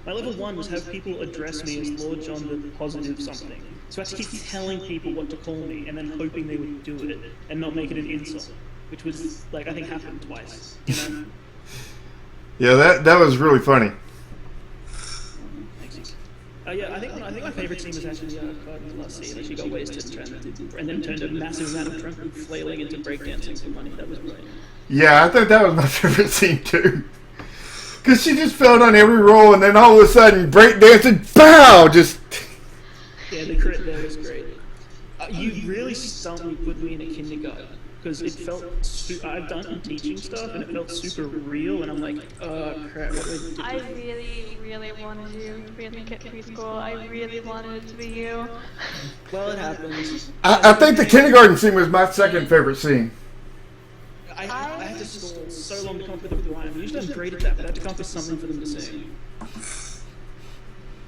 My level 1 was have people address me as Lord John the Positive something. So I had to keep telling people what to call me, and then hoping they would do it, and not make it an insult. Which was, like, I think happened twice, you know? Yeah, that was really funny. Yeah, I think my favorite scene was actually Cardin's last scene. Like she got wasted and then turned a massive amount of drunken flailing into breakdancing for money. That was brilliant. Yeah, I thought that was my favorite scene too. Because she just failed on every roll, and then all of a sudden, breakdancing, pow! Just. Yeah, the crit there was great. You really stumped me, put me in a kindergarten. Because it felt, I've done teaching stuff, and it felt super real, and I'm like, oh crap, what do I do? I really, really wanted you to be in the kid preschool. I really wanted it to be you. Well, it happens. I think the kindergarten scene was my second favorite scene. I had to stall so long to come up with a rhyme. Usually I'm great at that, but I had to come up with something for them to sing.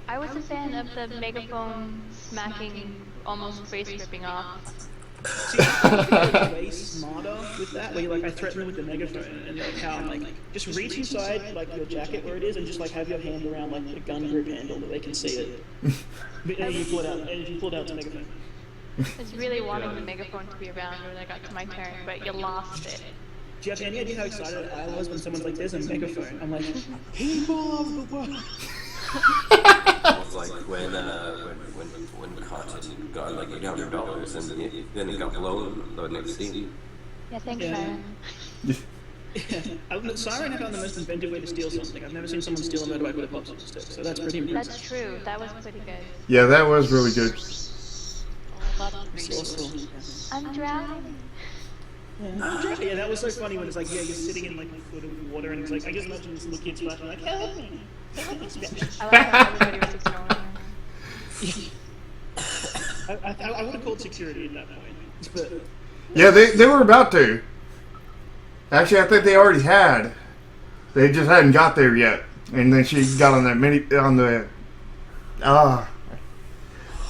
I was a fan of the megaphone smacking, almost face ripping off. See, I think I'm way smarter with that. Where like I threaten them with the megaphone, and like how I'm like just reach inside like your jacket where it is, and just like have your hand around like the gun grip handle that they can see it. And you pull it out, and you pull it out the megaphone. I was really wanting the megaphone to be around when I got to my turn, but you lost it. Do you have any idea how excited I was when someone's like, "There's a megaphone"? I'm like, "People of the world." It's like when Cotton got like $800 and then he got blown the next scene. Yeah, thanks, Yeah. Siren. Siren found the most inventive way to steal something. I've never seen someone steal a motorbike with a popsicle stick, so that's pretty impressive. That's true. That was pretty good. Yeah, that was really good. All about the resources. I'm drowning. Yeah, that was so funny when it's like, yeah, you're sitting in like a foot of water, and it's like, I just imagine this little kid splashing like, help me, Spanish. I like how everybody was ignoring her. I would have called security at that point, but Yeah, they were about to. Actually, I think they already had. They just hadn't got there yet. And then she got on that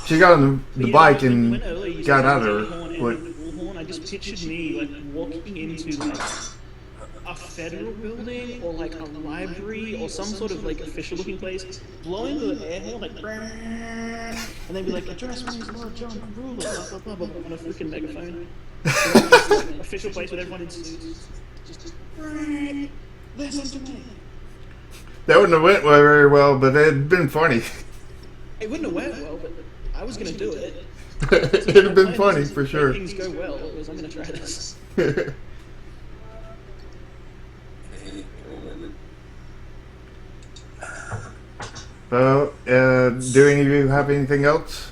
she got on the bike and got out of her. But I just pictured me like walking into like a federal building or like a library or some sort of like official looking place, blowing the air horn like, and then be like, address me as Lord John Ruler, blah blah blah blah, on a freaking megaphone. Official place with everyone in suits. Just listen to me. that wouldn't have went very well, but it'd been funny. It wouldn't have went well, but I was gonna do it. It'd have been funny for sure. Things go well because I'm gonna try this. Well, do any of you have anything else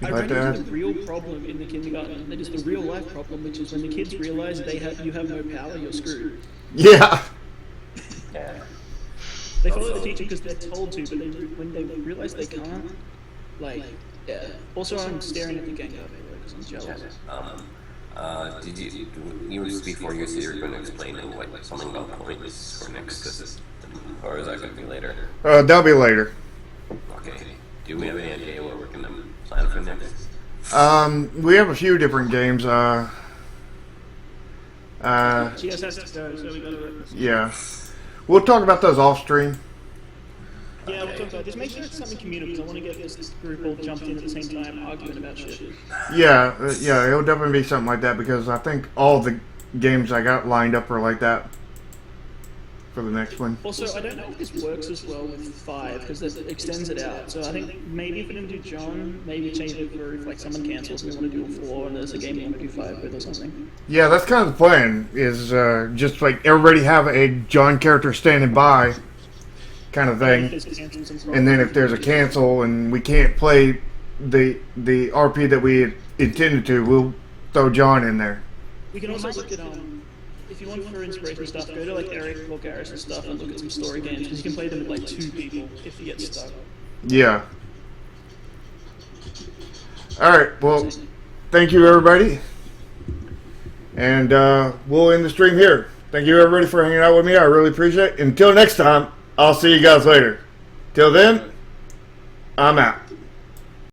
I you'd ran like to into add? the real problem in the kindergarten. That is the real life problem, which is when the kids realize you have no power, you're screwed. Yeah. Yeah. They follow the teacher because they're told to, but when they realize they can't, like, yeah. Also, I'm staring at the Gengar because I'm jealous. Did you just before you said you were going to explain like something about points for next system, or is that going to be later? That'll be later. Okay. Do we have any idea what we're going to plan for next? We have a few different games. GS has to go, so we gotta. Yeah. We'll talk about those off stream. Yeah, we'll talk about. Just make sure it's something communal because I want to get this group all jumped in at the same time, arguing about shit. Yeah, it'll definitely be something like that because I think all the games I got lined up are like that for the next one. Also, I don't know if this works as well with 5 because it extends it out. So I think maybe if we're going to do John, maybe change it for if like someone cancels, we want to do a 4 and there's a game we want to do 5 with or something. Yeah, that's kind of the plan. Is just like everybody have a John character standing by, kind of thing. And then if there's a cancel and we can't play the RP that we had intended to, we'll throw John in there. We can also look at if you want for inspiration stuff, go to like Eric or Garrus and stuff and look at some story games because you can play them with like 2 people if you get stuck. Yeah. All right. Well, thank you everybody, and we'll end the stream here. Thank you everybody for hanging out with me. I really appreciate it. Until next time, I'll see you guys later. Till then, I'm out.